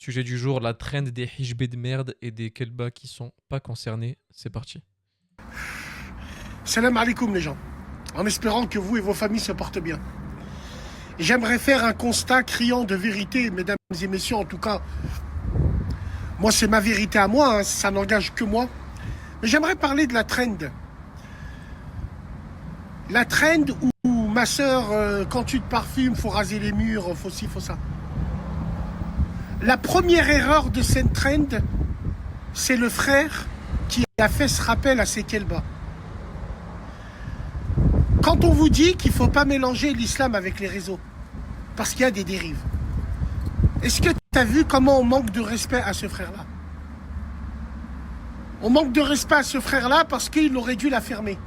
Sujet du jour, la trend des hijbés de merde et des kelbas qui sont pas concernés. C'est parti. Salam alaikum les gens, en espérant que vous et vos familles se portent bien. J'aimerais faire un constat criant de vérité, mesdames et messieurs, en tout cas, moi c'est ma vérité à moi, hein, ça n'engage que moi. Mais j'aimerais parler de la trend. La trend où ma soeur, quand tu te parfumes, faut raser les murs, faut ci, faut ça. La première erreur de cette trend, c'est le frère qui a fait ce rappel à ses kelbas. Quand on vous dit qu'il ne faut pas mélanger l'islam avec les réseaux, parce qu'il y a des dérives, est-ce que tu as vu comment on manque de respect à ce frère-là? On manque de respect à ce frère-là parce qu'il aurait dû la fermer.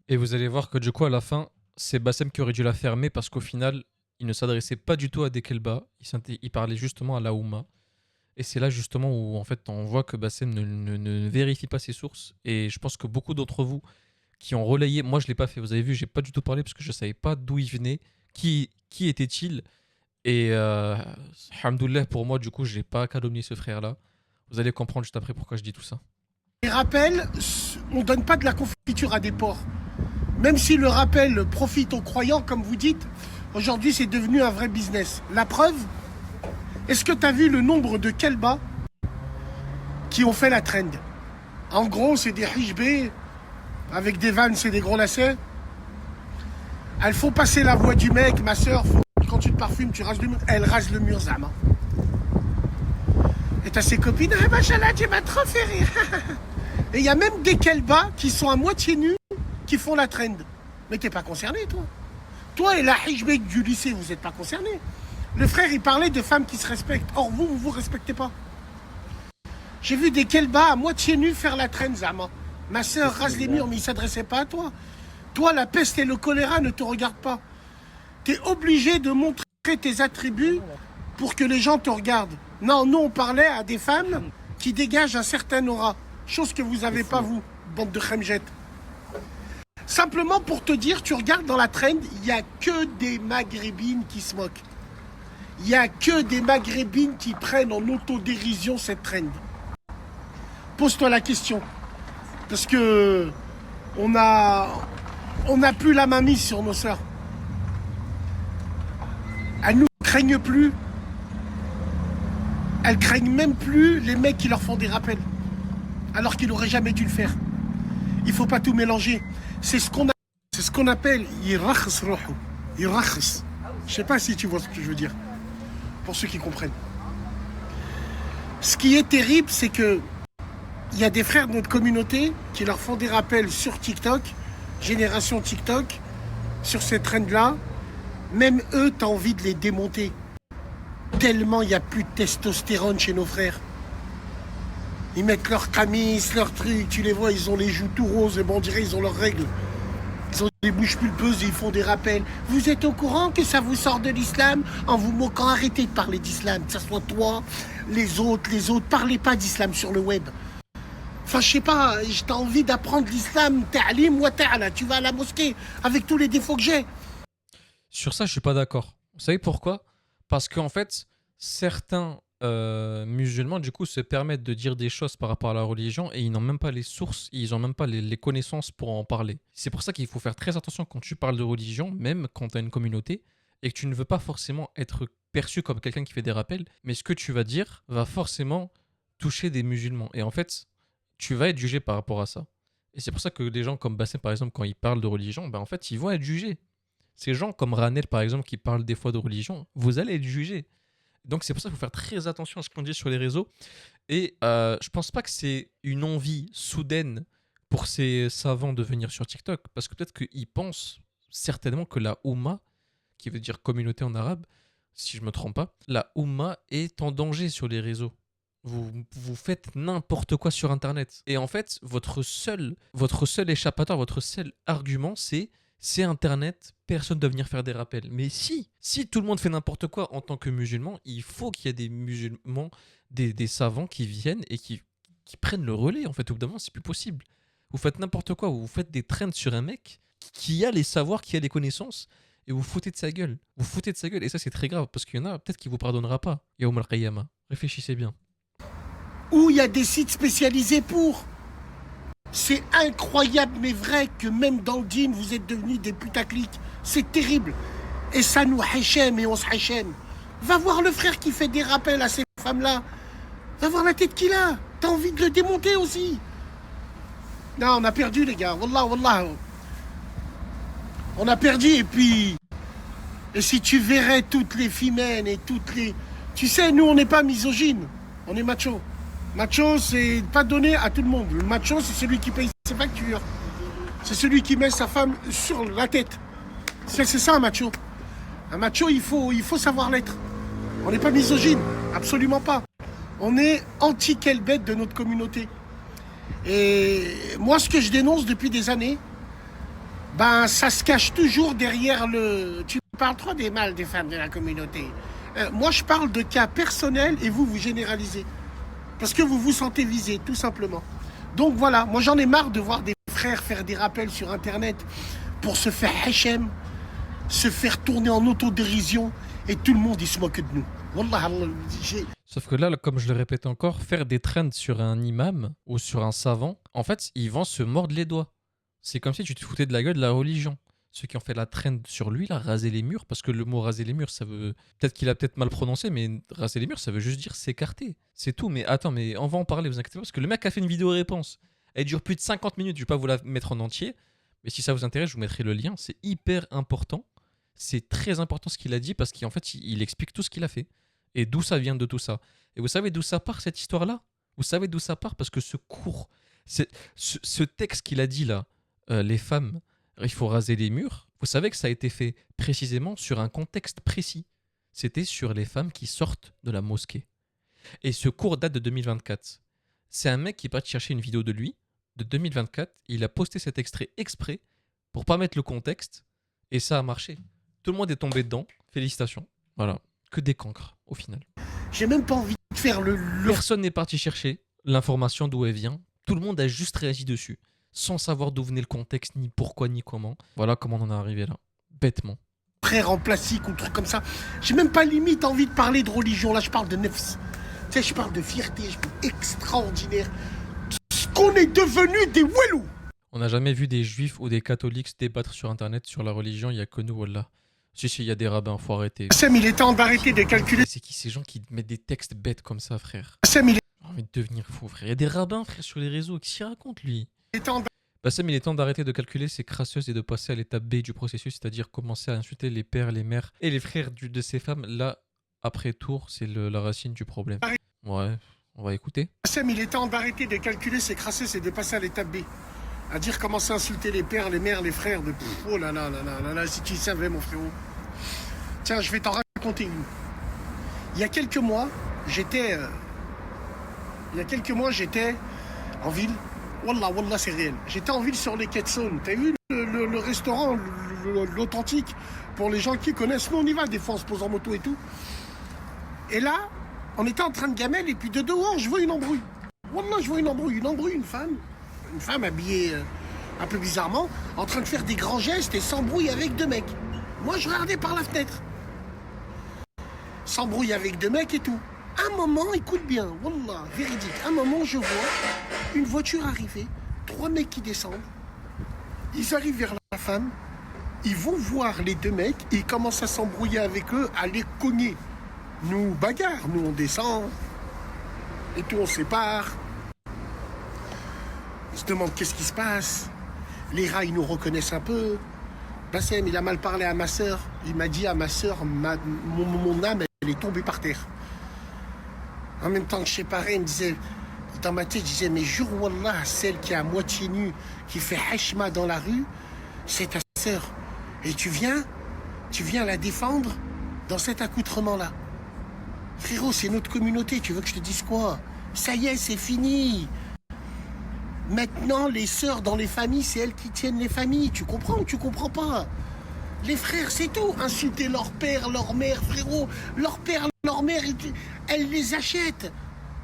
Et vous allez voir que du coup, à la fin, c'est Bassem qui aurait dû la fermer parce qu'au final, il ne s'adressait pas du tout à des kelbas. Il parlait justement à la Oumma. Et c'est là justement où en fait on voit que Bassem ne vérifie pas ses sources. Et je pense que beaucoup d'entre vous qui ont relayé, moi je l'ai pas fait, vous avez vu, j'ai pas du tout parlé parce que je savais pas d'où il venait, qui était-il. Et alhamdoulilah pour moi, du coup, j'ai pas calomnié ce frère-là. Vous allez comprendre juste après pourquoi je dis tout ça. Les rappels, on ne donne pas de la confiture à des porcs. Même si le rappel profite aux croyants, comme vous dites, aujourd'hui c'est devenu un vrai business. La preuve, est-ce que tu as vu le nombre de kelbas qui ont fait la trend? En gros, c'est des hijbés avec des vannes, c'est des gros lacets. Elles font passer la voix du mec, ma soeur, quand tu te parfumes, tu rases le mur. Elle rase le mur, Zama. Et t'as ses copines, ah machallah, tu m'as trop fait rire. Et il y a même des kelbas qui sont à moitié nus qui font la trend. Mais t'es pas concerné, toi. Toi et la hijbé du lycée, vous n'êtes pas concernés. Le frère, il parlait de femmes qui se respectent. Or, vous vous respectez pas. J'ai vu des kelbas à moitié nus faire la trend, Zama. Ma soeur rase les murs, mais il ne s'adressait pas à toi. Toi, la peste et le choléra ne te regardent pas. Tu es obligé de montrer tes attributs pour que les gens te regardent. Non, nous, on parlait à des femmes qui dégagent un certain aura. Chose que vous n'avez pas, vous, bande de khemjet. Simplement pour te dire, tu regardes dans la trend, il n'y a que des maghrébines qui se moquent. Il n'y a que des maghrébines qui prennent en autodérision cette trend. Pose-toi la question. Parce que on n'a plus la main mise sur nos sœurs. Elles nous craignent plus. Elles craignent même plus les mecs qui leur font des rappels. Alors qu'ils n'auraient jamais dû le faire. Il ne faut pas tout mélanger. C'est ce qu'on appelle yirakhs ruhu. Yirakhs. Je ne sais pas si tu vois ce que je veux dire. Pour ceux qui comprennent. Ce qui est terrible, c'est que il y a des frères de notre communauté qui leur font des rappels sur TikTok, génération TikTok, sur ces trends-là. Même eux, tu as envie de les démonter. Tellement il n'y a plus de testostérone chez nos frères. Ils mettent leur camis, leurs trucs, tu les vois, ils ont les joues tout roses, et bon, on dirait ils ont leurs règles. Ils ont des bouches pulpeuses et ils font des rappels. Vous êtes au courant que ça vous sort de l'islam? En vous moquant, arrêtez de parler d'islam, que ce soit toi, les autres, parlez pas d'islam sur le web. Enfin, je sais pas, j'ai envie d'apprendre l'islam, ta'lim wa ta'ala. Tu vas à la mosquée avec tous les défauts que j'ai. Sur ça, je suis pas d'accord. Vous savez pourquoi? Parce qu'en fait, certains musulmans, du coup, se permettent de dire des choses par rapport à la religion et ils n'ont même pas les sources, ils n'ont même pas les connaissances pour en parler. C'est pour ça qu'il faut faire très attention quand tu parles de religion, même quand tu as une communauté, et que tu ne veux pas forcément être perçu comme quelqu'un qui fait des rappels, mais ce que tu vas dire va forcément toucher des musulmans. Et en fait, tu vas être jugé par rapport à ça. Et c'est pour ça que des gens comme Bassem, par exemple, quand ils parlent de religion, ben en fait, ils vont être jugés. Ces gens comme Ranel, par exemple, qui parlent des fois de religion, vous allez être jugés. Donc c'est pour ça qu'il faut faire très attention à ce qu'on dit sur les réseaux. Et je pense pas que c'est une envie soudaine pour ces savants de venir sur TikTok, parce que peut-être qu'ils pensent certainement que la Oumma, qui veut dire communauté en arabe, si je me trompe pas, la Oumma est en danger sur les réseaux. Vous faites n'importe quoi sur Internet. Et en fait, votre seul échappatoire, votre seul argument, c'est Internet, personne ne doit venir faire des rappels. Mais si tout le monde fait n'importe quoi en tant que musulman, il faut qu'il y ait des musulmans, des savants qui viennent et qui prennent le relais. En fait, au bout d'un moment, c'est plus possible. Vous faites n'importe quoi, vous faites des trends sur un mec qui a les savoirs, qui a les connaissances, et vous foutez de sa gueule. Vous foutez de sa gueule et ça c'est très grave parce qu'il y en a peut-être qui vous pardonnera pas. Yaoum al-Qiyamah. Réfléchissez bien. Où il y a des sites spécialisés pour. C'est incroyable mais vrai que même dans le djinn, vous êtes devenus des putaclics. C'est terrible. Et ça nous hachem et on se hachem. Va voir le frère qui fait des rappels à ces femmes-là. Va voir la tête qu'il a. T'as envie de le démonter aussi. Non, on a perdu les gars. Wallah, wallah. On a perdu et puis... Et si tu verrais toutes les femmes et toutes les... Tu sais, nous on n'est pas misogyne. On est macho. Macho, c'est pas donné à tout le monde. Le macho, c'est celui qui paye ses factures. C'est celui qui met sa femme sur la tête. C'est ça un macho. Un macho, il faut savoir l'être. On n'est pas misogyne, absolument pas. On est anti-quelle-bête de notre communauté. Et moi, ce que je dénonce depuis des années, ben, ça se cache toujours derrière le... Tu parles trop des mâles des femmes de la communauté. Moi, je parle de cas personnels et vous généralisez. Parce que vous vous sentez visé, tout simplement. Donc voilà, moi j'en ai marre de voir des frères faire des rappels sur Internet pour se faire hachem, se faire tourner en autodérision et tout le monde il se moque de nous. Wallah, Sauf que là, comme je le répète encore, faire des trends sur un imam ou sur un savant, en fait, ils vont se mordre les doigts. C'est comme si tu te foutais de la gueule de la religion. Ceux qui ont fait la trend sur lui, là, raser les murs, parce que le mot raser les murs, ça veut... Peut-être qu'il a peut-être mal prononcé, mais raser les murs, ça veut juste dire s'écarter. C'est tout, mais attends, mais on va en parler, vous inquiétez pas, parce que le mec a fait une vidéo réponse. Elle dure plus de 50 minutes, je vais pas vous la mettre en entier, mais si ça vous intéresse, je vous mettrai le lien. C'est hyper important. C'est très important ce qu'il a dit, parce qu'en fait, il explique tout ce qu'il a fait. Et d'où ça vient de tout ça. Et vous savez d'où ça part, cette histoire-là? Vous savez d'où ça part? Parce que ce texte qu'il a dit là, les femmes... il faut raser les murs. Vous savez que ça a été fait précisément sur un contexte précis. C'était sur les femmes qui sortent de la mosquée. Et ce cours date de 2024. C'est un mec qui est parti chercher une vidéo de lui, de 2024. Il a posté cet extrait exprès pour pas mettre le contexte. Et ça a marché. Tout le monde est tombé dedans. Félicitations. Voilà. Que des cancres, au final. j'ai même pas envie de faire le... Personne n'est parti chercher l'information d'où elle vient. Tout le monde a juste réagi dessus. Sans savoir d'où venait le contexte, ni pourquoi, ni comment. Voilà comment on en est arrivé là. Bêtement. Frère en plastique ou truc comme ça. J'ai même pas limite envie de parler de religion. Là, je parle de nefs. Tu sais, je parle de fierté. Extraordinaire. Ce qu'on est devenu des wellous. On n'a jamais vu des juifs ou des catholiques se débattre sur internet sur la religion. Il n'y a que nous, wallah. Si, il y a des rabbins, faut arrêter. Sam, il est temps d'arrêter de calculer. C'est qui ces gens qui mettent des textes bêtes comme ça, frère? Sam, il J'ai envie de devenir fou, frère. Il y a des rabbins, frère, sur les réseaux. Qu'est-ce qu'il raconte, lui? est temps Bassem, il est temps d'arrêter de calculer ces crasseuses et de passer à l'étape B du processus, c'est-à-dire commencer à insulter les pères, les mères et les frères de ces femmes. Là, après tour, c'est la racine du problème. Ouais, on va écouter. Sam, il est temps d'arrêter de calculer ses crasseuses et de passer à l'étape B. À dire commencer à insulter les pères, les mères, les frères. De... Oh là là là là là là, si tu savais, mon frérot. Tiens, je vais t'en raconter une. Il y a quelques mois, j'étais en ville. Wallah, wallah, c'est réel. J'étais en ville sur les quais de Saône. T'as vu le restaurant, l'authentique, pour les gens qui connaissent. Nous, on y va, des fois, on se pose en moto et tout. Et là, on était en train de gamelle, et puis de dehors, je vois une embrouille. Wallah, je vois une embrouille, une femme habillée un peu bizarrement, en train de faire des grands gestes et s'embrouille avec deux mecs. Moi, je regardais par la fenêtre. S'embrouille avec deux mecs et tout. Un moment, écoute bien, wallah, véridique. Un moment, je vois une voiture arriver, trois mecs qui descendent. Ils arrivent vers la femme, ils vont voir les deux mecs, et ils commencent à s'embrouiller avec eux, à les cogner. Nous, bagarre, nous on descend, et tout on se sépare. On se demande qu'est-ce qui se passe. Les rats, ils nous reconnaissent un peu. Bassem, il a mal parlé à ma sœur. Il m'a dit à ma sœur, mon âme, elle est tombée par terre. En même temps que je séparais, il me disait, dans ma tête, je disais, mais jure wallah, celle qui est à moitié nue, qui fait hachma dans la rue, c'est ta sœur. Et tu viens la défendre dans cet accoutrement-là. Frérot, c'est notre communauté, tu veux que je te dise quoi? Ça y est, c'est fini. Maintenant, les sœurs dans les familles, c'est elles qui tiennent les familles. Tu comprends ou tu comprends pas? Les frères, c'est tout. Insulter leur père, leur mère, frérot. Leur père, leur mère, elles les achètent.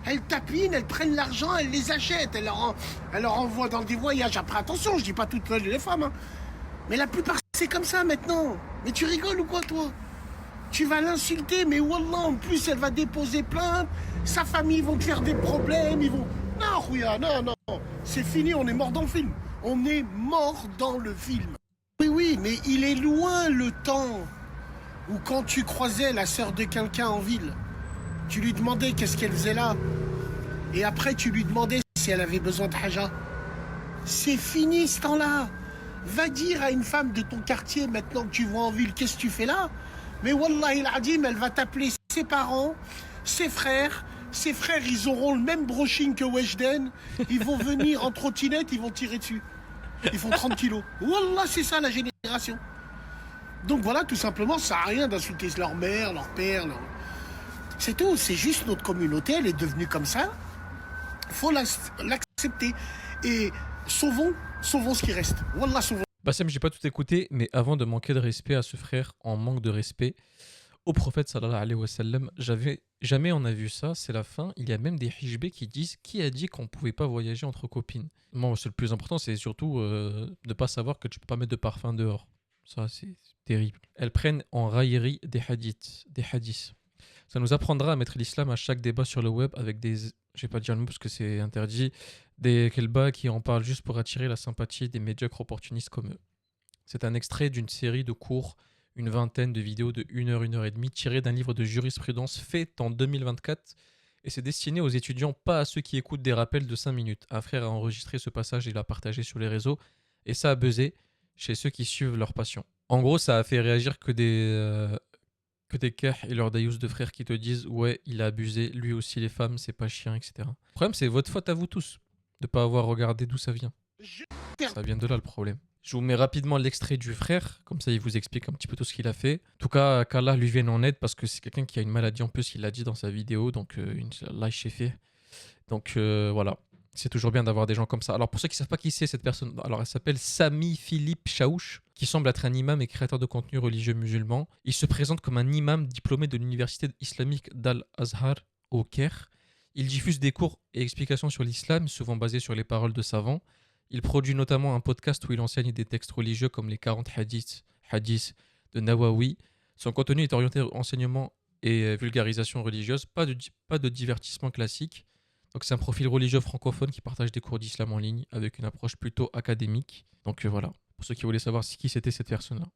Elles tapinent, elles prennent l'argent, elles les achètent. Elles leur envoient dans des voyages. Après, attention, je dis pas toutes les femmes. Hein. Mais la plupart, c'est comme ça maintenant. Mais tu rigoles ou quoi, toi? Tu vas l'insulter, mais wallah, en plus, elle va déposer plainte. Sa famille vont te faire des problèmes, ils vont... Non, Rouya, non, non. C'est fini, on est mort dans le film. On est mort dans le film. Oui, oui, mais il est loin le temps où quand tu croisais la sœur de quelqu'un en ville, tu lui demandais qu'est-ce qu'elle faisait là. Et après, tu lui demandais si elle avait besoin de haja. C'est fini ce temps-là. Va dire à une femme de ton quartier, maintenant que tu vois en ville, qu'est-ce que tu fais là? Mais wallahi al-adim, elle va t'appeler ses parents, ses frères. Ses frères, ils auront le même brushing que Weshden. Ils vont venir en trottinette, ils vont tirer dessus. Ils font 30 kilos. Wallah, c'est ça la génération. Donc voilà, tout simplement, ça n'a rien d'insulter leur mère, leur père. C'est tout, c'est juste notre communauté, elle est devenue comme ça. Il faut l'accepter. Et sauvons ce qui reste. Wallah, sauvons. Bassem, j'ai pas tout écouté, mais avant de manquer de respect à ce frère en manque de respect au prophète sallallahu alayhi wa sallam, jamais on a vu ça, c'est la fin. Il y a même des hijbés qui disent qui a dit qu'on pouvait pas voyager entre copines. Moi, le plus important, c'est surtout de pas savoir que tu peux pas mettre de parfum dehors. Ça, c'est terrible. Elles prennent en raillerie des hadiths. Ça nous apprendra à mettre l'islam à chaque débat sur le web avec des, je vais pas dire le mot parce que c'est interdit, des kelbas qui en parlent juste pour attirer la sympathie des médiocres opportunistes comme eux. C'est un extrait d'une série de cours, une vingtaine de vidéos de 1 heure, 1 heure et demie, tirées d'un livre de jurisprudence fait en 2024. Et c'est destiné aux étudiants, pas à ceux qui écoutent des rappels de 5 minutes. Un frère a enregistré ce passage et l'a partagé sur les réseaux. Et ça a buzzé chez ceux qui suivent leur passion. En gros, ça a fait réagir que des kah et leurs daïus de frères qui te disent « Ouais, il a abusé, lui aussi les femmes, c'est pas chien, etc. » Le problème, c'est votre faute à vous tous de pas avoir regardé d'où ça vient. Ça vient de là le problème. Je vous mets rapidement l'extrait du frère, comme ça il vous explique un petit peu tout ce qu'il a fait. En tout cas, qu'Allah lui vienne en aide parce que c'est quelqu'un qui a une maladie en plus, il l'a dit dans sa vidéo, donc Allah fait. Donc voilà, c'est toujours bien d'avoir des gens comme ça. Alors pour ceux qui ne savent pas qui c'est cette personne, alors elle s'appelle Sami Philippe Chaouch, qui semble être un imam et créateur de contenu religieux musulman. Il se présente comme un imam diplômé de l'université islamique d'Al-Azhar au Caire. Il diffuse des cours et explications sur l'islam, souvent basés sur les paroles de savants. Il produit notamment un podcast où il enseigne des textes religieux comme les 40 hadiths de Nawawi. Son contenu est orienté enseignement et vulgarisation religieuse, pas de divertissement classique. Donc c'est un profil religieux francophone qui partage des cours d'islam en ligne avec une approche plutôt académique. Donc voilà, pour ceux qui voulaient savoir qui c'était cette personne-là.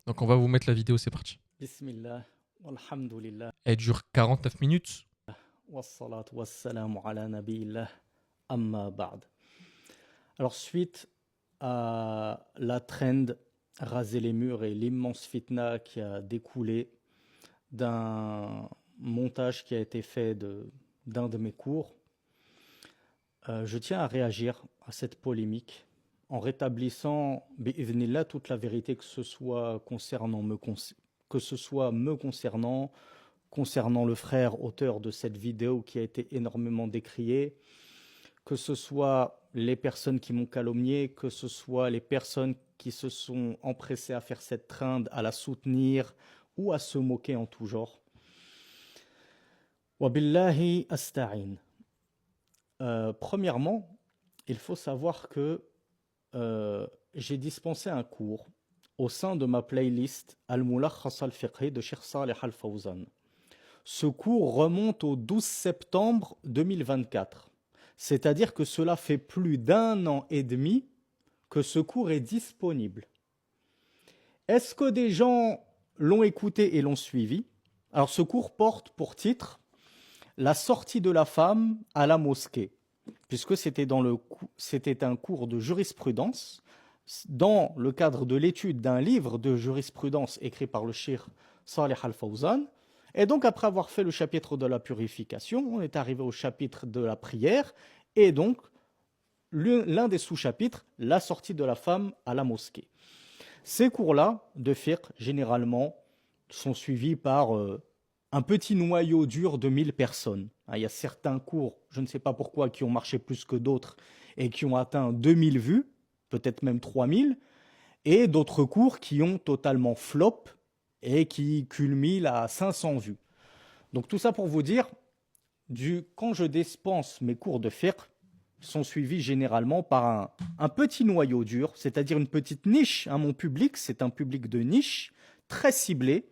Donc on va vous mettre la vidéo, c'est parti. Bismillah, walhamdulillah, Elle dure 49 minutes. wassalatu wassalamu ala nabiyillah, amma ba'd. Alors suite à la trend raser les murs et l'immense fitna qui a découlé d'un montage qui a été fait d'un de mes cours, je tiens à réagir à cette polémique en rétablissant bi'idhnillah toute la vérité, que ce soit me concernant le frère auteur de cette vidéo qui a été énormément décriée, que ce soit les personnes qui m'ont calomnié, que ce soit les personnes qui se sont empressées à faire cette trinde, à la soutenir ou à se moquer en tout genre. Wa billahi asta'in. Premièrement, il faut savoir que j'ai dispensé un cours au sein de ma playlist Al-Mulakhas al-Fiqhi de Cheikh Saleh Al-Fawzan. Ce cours remonte au 12 septembre 2024. C'est-à-dire que cela fait plus d'1 an et demi que ce cours est disponible. Est-ce que des gens l'ont écouté et l'ont suivi? Alors ce cours porte pour titre « La sortie de la femme à la mosquée », puisque c'était un cours de jurisprudence dans le cadre de l'étude d'un livre de jurisprudence écrit par le cheikh Saleh Al-Fawzan. Et donc, après avoir fait le chapitre de la purification, on est arrivé au chapitre de la prière, et donc, l'un des sous-chapitres, la sortie de la femme à la mosquée. Ces cours-là, de fiqh, généralement, sont suivis par un petit noyau dur de 1000 personnes. Il y a certains cours, je ne sais pas pourquoi, qui ont marché plus que d'autres, et qui ont atteint 2000 vues, peut-être même 3000, et d'autres cours qui ont totalement flop, et qui culmine à 500 vues. Donc tout ça pour vous dire, quand je dispense mes cours de fiqh, sont suivis généralement par un petit noyau dur, c'est-à-dire une petite niche. Mon public, c'est un public de niche, très ciblée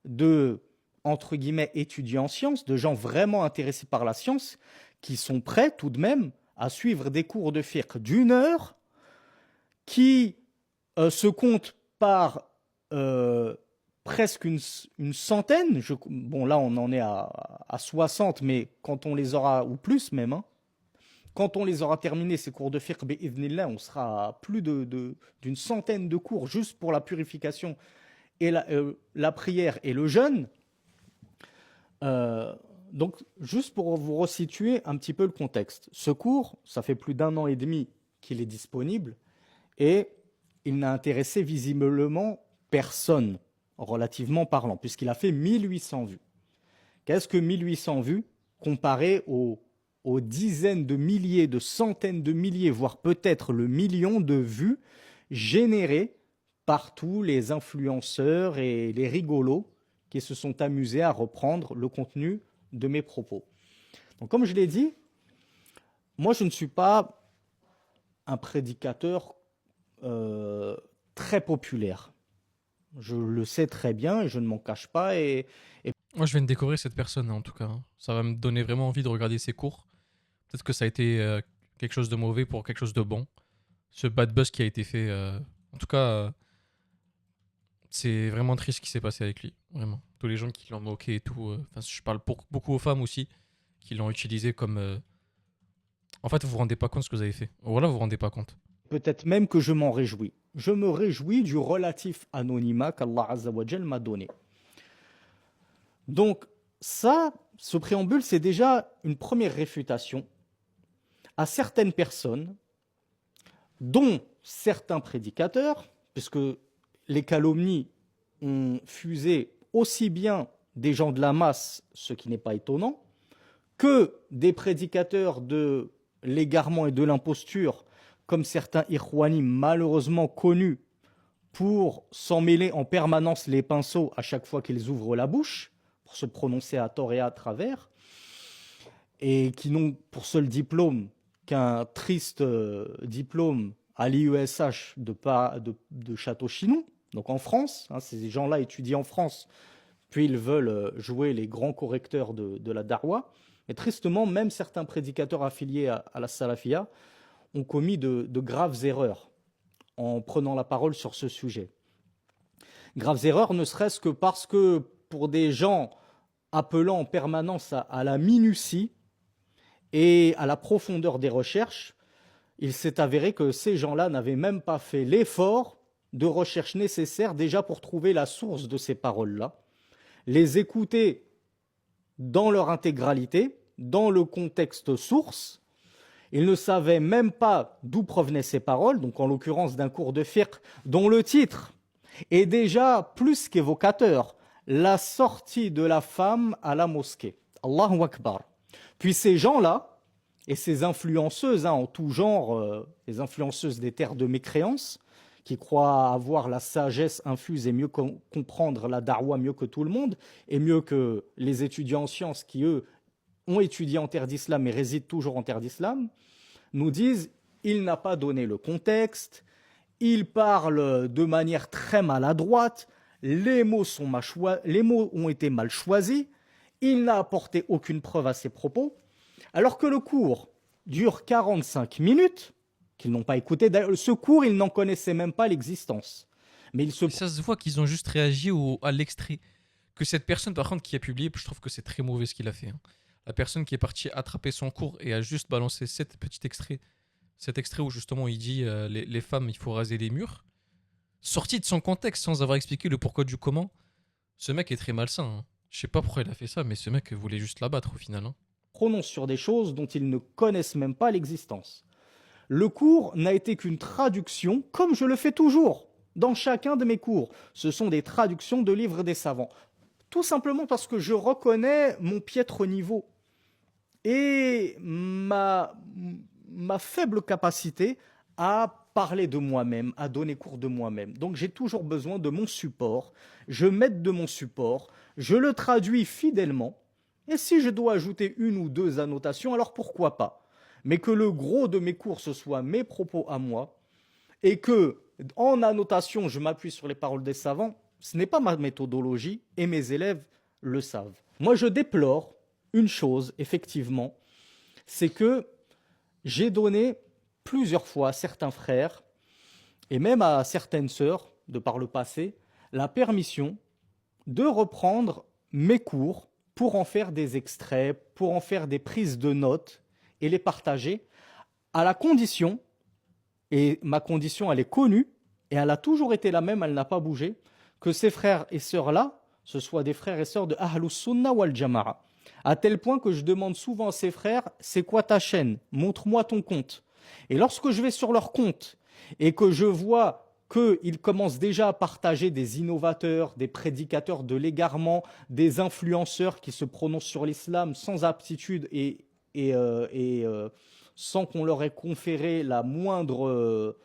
de, entre guillemets, étudiants en sciences, de gens vraiment intéressés par la science, qui sont prêts tout de même à suivre des cours de fiqh d'1 heure qui se comptent par presque une centaine. Bon, là, on en est à 60, mais quand on les aura, ou plus même, hein, quand on les aura terminés, ces cours de fiqh, bi'idhnillah, on sera à plus d'une centaine de cours juste pour la purification et la prière et le jeûne. Donc, juste pour vous resituer un petit peu le contexte. Ce cours, ça fait plus d'1 an et demi qu'il est disponible et il n'a intéressé visiblement personne, relativement parlant, puisqu'il a fait 1800 vues. Qu'est-ce que 1800 vues comparé aux dizaines de milliers, de centaines de milliers, voire peut-être le million de vues générées par tous les influenceurs et les rigolos qui se sont amusés à reprendre le contenu de mes propos. Donc, comme je l'ai dit, moi je ne suis pas un prédicateur très populaire. Je le sais très bien et je ne m'en cache pas. Moi, je viens de découvrir cette personne, en tout cas. Ça va me donner vraiment envie de regarder ses cours. Peut-être que ça a été quelque chose de mauvais pour quelque chose de bon. Ce bad buzz qui a été fait. En tout cas, c'est vraiment triste ce qui s'est passé avec lui. Vraiment. Tous les gens qui l'ont moqué et tout. Je parle beaucoup aux femmes aussi, qui l'ont utilisé comme. En fait, vous vous rendez pas compte de ce que vous avez fait. Voilà, vous vous rendez pas compte. Peut-être même que je m'en réjouis. Je me réjouis du relatif anonymat qu'Allah Azza wa Jal m'a donné. Donc, ça, ce préambule, c'est déjà une première réfutation à certaines personnes, dont certains prédicateurs, puisque les calomnies ont fusé aussi bien des gens de la masse, ce qui n'est pas étonnant, que des prédicateurs de l'égarement et de l'imposture, comme certains Ikhwanim malheureusement connus pour s'en mêler en permanence les pinceaux à chaque fois qu'ils ouvrent la bouche, pour se prononcer à tort et à travers, et qui n'ont pour seul diplôme qu'un triste diplôme à l'IESH de Château-Chinon, donc en France. Hein, ces gens-là étudient en France, puis ils veulent jouer les grands correcteurs de la Darwa. Et tristement, même certains prédicateurs affiliés à la Salafia ont commis de graves erreurs en prenant la parole sur ce sujet. Graves erreurs, ne serait-ce que parce que pour des gens appelant en permanence à la minutie et à la profondeur des recherches, il s'est avéré que ces gens-là n'avaient même pas fait l'effort de recherche nécessaire déjà pour trouver la source de ces paroles-là, les écouter dans leur intégralité, dans le contexte source. Ils ne savaient même pas d'où provenaient ces paroles, donc en l'occurrence d'un cours de fiqh dont le titre est déjà plus qu'évocateur, la sortie de la femme à la mosquée. Allahu Akbar. Puis ces gens-là, et ces influenceuses en tout genre, les influenceuses des terres de mécréance, qui croient avoir la sagesse infuse et mieux comprendre la darwa mieux que tout le monde, et mieux que les étudiants en sciences qui, eux, ont étudié en terre d'islam et résident toujours en terre d'islam, nous disent il n'a pas donné le contexte, il parle de manière très maladroite, les mots ont été mal choisis, il n'a apporté aucune preuve à ses propos, alors que le cours dure 45 minutes, qu'ils n'ont pas écouté. D'ailleurs, ce cours, ils n'en connaissaient même pas l'existence. Mais ça se voit qu'ils ont juste réagi à l'extrait. Que cette personne, par contre, qui a publié, je trouve que c'est très mauvais ce qu'il a fait. Hein. La personne qui est partie attraper son cours et a juste balancé cet extrait où justement il dit les femmes, il faut raser les murs, sorti de son contexte sans avoir expliqué le pourquoi du comment. Ce mec est très malsain. Hein. Je sais pas pourquoi il a fait ça, mais ce mec voulait juste l'abattre au final. Hein. Prononcent sur des choses dont ils ne connaissent même pas l'existence. Le cours n'a été qu'une traduction, comme je le fais toujours dans chacun de mes cours. Ce sont des traductions de livres des savants. Tout simplement parce que je reconnais mon piètre niveau et ma faible capacité à parler de moi-même, à donner cours de moi-même. Donc j'ai toujours besoin de mon support, je m'aide de mon support, je le traduis fidèlement, et si je dois ajouter 1 ou 2 annotations, alors pourquoi pas? Mais que le gros de mes cours, ce soit mes propos à moi, et que, en annotation, je m'appuie sur les paroles des savants, Ce n'est pas ma méthodologie et mes élèves le savent. Moi, je déplore une chose, effectivement, c'est que j'ai donné plusieurs fois à certains frères et même à certaines sœurs, de par le passé, la permission de reprendre mes cours pour en faire des extraits, pour en faire des prises de notes et les partager, à la condition, et ma condition elle est connue, et elle a toujours été la même, elle n'a pas bougé, que ces frères et sœurs-là, ce soient des frères et sœurs de Ahlus Sunnah wal Jama'a. À tel point que je demande souvent à ces frères, c'est quoi ta chaîne? Montre-moi ton compte. Et lorsque je vais sur leur compte et que je vois qu'ils commencent déjà à partager des innovateurs, des prédicateurs de l'égarement, des influenceurs qui se prononcent sur l'islam sans aptitude et sans qu'on leur ait conféré la moindre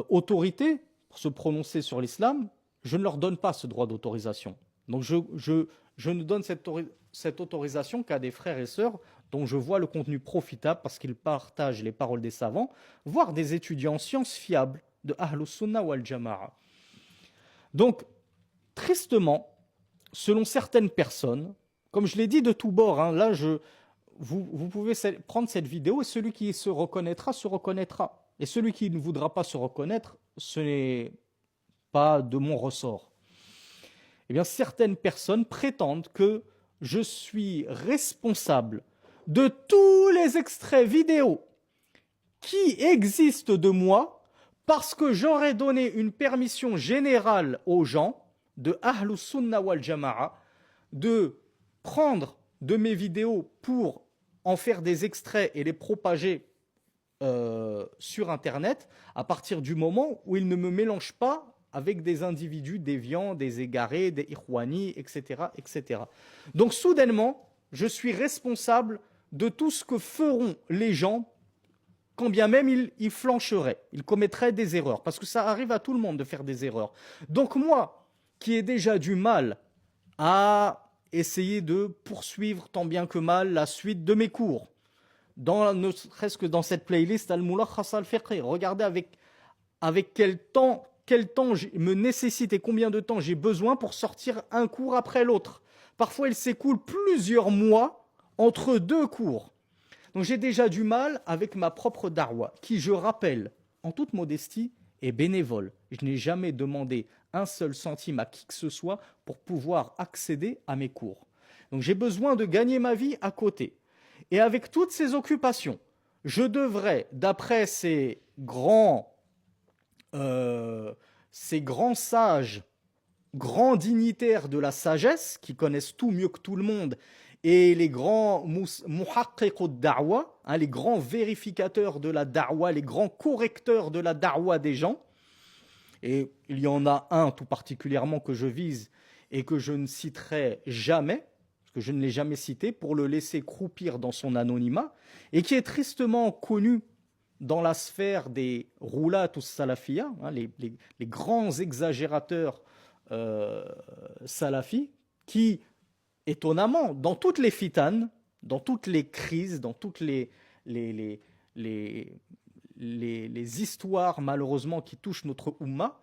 autorité pour se prononcer sur l'islam, je ne leur donne pas ce droit d'autorisation. Donc je ne donne cette autorisation qu'à des frères et sœurs dont je vois le contenu profitable parce qu'ils partagent les paroles des savants, voire des étudiants en sciences fiables de Ahlus Sunnah wal Jama'a. Donc, tristement, selon certaines personnes, comme je l'ai dit de tous bords, hein, là vous pouvez prendre cette vidéo et celui qui se reconnaîtra, se reconnaîtra. Et celui qui ne voudra pas se reconnaître, ce n'est pas de mon ressort. Eh bien, certaines personnes prétendent que je suis responsable de tous les extraits vidéo qui existent de moi parce que j'aurais donné une permission générale aux gens de Ahlus Sunnah wal Jama'a de prendre de mes vidéos pour en faire des extraits et les propager sur Internet à partir du moment où ils ne me mélangent pas avec des individus déviants, des égarés, des ikhwanis, etc., etc. Donc soudainement, je suis responsable de tout ce que feront les gens, quand bien même ils flancheraient, ils commettraient des erreurs, parce que ça arrive à tout le monde de faire des erreurs. Donc moi, qui ai déjà du mal à essayer de poursuivre tant bien que mal la suite de mes cours, ne serait-ce que dans cette playlist Al-Mulakhas al-Fiqhi, regardez avec quel temps me nécessite et combien de temps j'ai besoin pour sortir un cours après l'autre. Parfois, il s'écoule plusieurs mois entre deux cours. Donc j'ai déjà du mal avec ma propre darwa, qui, je rappelle, en toute modestie, est bénévole. Je n'ai jamais demandé un seul centime à qui que ce soit pour pouvoir accéder à mes cours. Donc j'ai besoin de gagner ma vie à côté. Et avec toutes ces occupations, je devrais, d'après ces grands sages, grands dignitaires de la sagesse, qui connaissent tout mieux que tout le monde, et les grands muhaqqiqud da'wa, les grands vérificateurs de la da'wa, les grands correcteurs de la da'wa des gens, et il y en a un tout particulièrement que je vise et que je ne citerai jamais, parce que je ne l'ai jamais cité, pour le laisser croupir dans son anonymat, et qui est tristement connu dans la sphère des roulat ou salafiyya, les grands exagérateurs salafis, qui, étonnamment, dans toutes les fitanes, dans toutes les crises, dans toutes les histoires malheureusement qui touchent notre Ummah,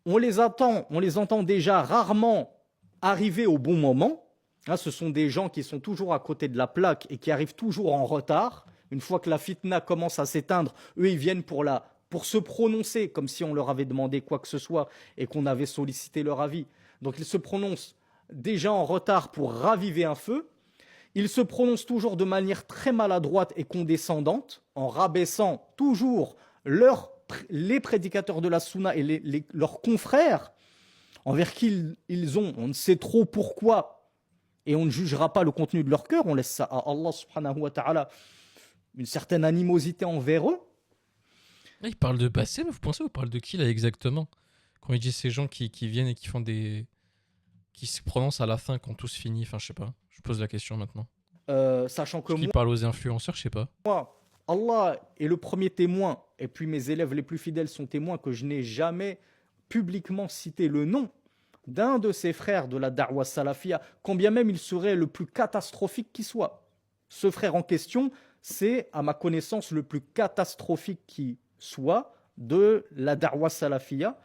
on les entend déjà rarement arriver au bon moment. Ce sont des gens qui sont toujours à côté de la plaque et qui arrivent toujours en retard. Une fois que la fitna commence à s'éteindre, eux ils viennent pour se prononcer comme si on leur avait demandé quoi que ce soit et qu'on avait sollicité leur avis. Donc ils se prononcent déjà en retard pour raviver un feu. Ils se prononcent toujours de manière très maladroite et condescendante, en rabaissant toujours les prédicateurs de la Sunna et leurs confrères, envers qui ils ont, on ne sait trop pourquoi, et on ne jugera pas le contenu de leur cœur, on laisse ça à Allah subhanahu wa ta'ala, une certaine animosité envers eux. Là, il parle de Bassem, mais vous parlez de qui là exactement? Quand il dit ces gens qui viennent et qui se prononcent à la fin quand tout se finit, enfin je sais pas, je pose la question maintenant. Sachant que il parle aux influenceurs, je sais pas. Moi, Allah est le premier témoin, et puis mes élèves les plus fidèles sont témoins que je n'ai jamais publiquement cité le nom d'un de ses frères de la da'wa salafia, quand bien même il serait le plus catastrophique qui soit. Ce frère en question, c'est à ma connaissance le plus catastrophique qui soit de la da'wa salafia.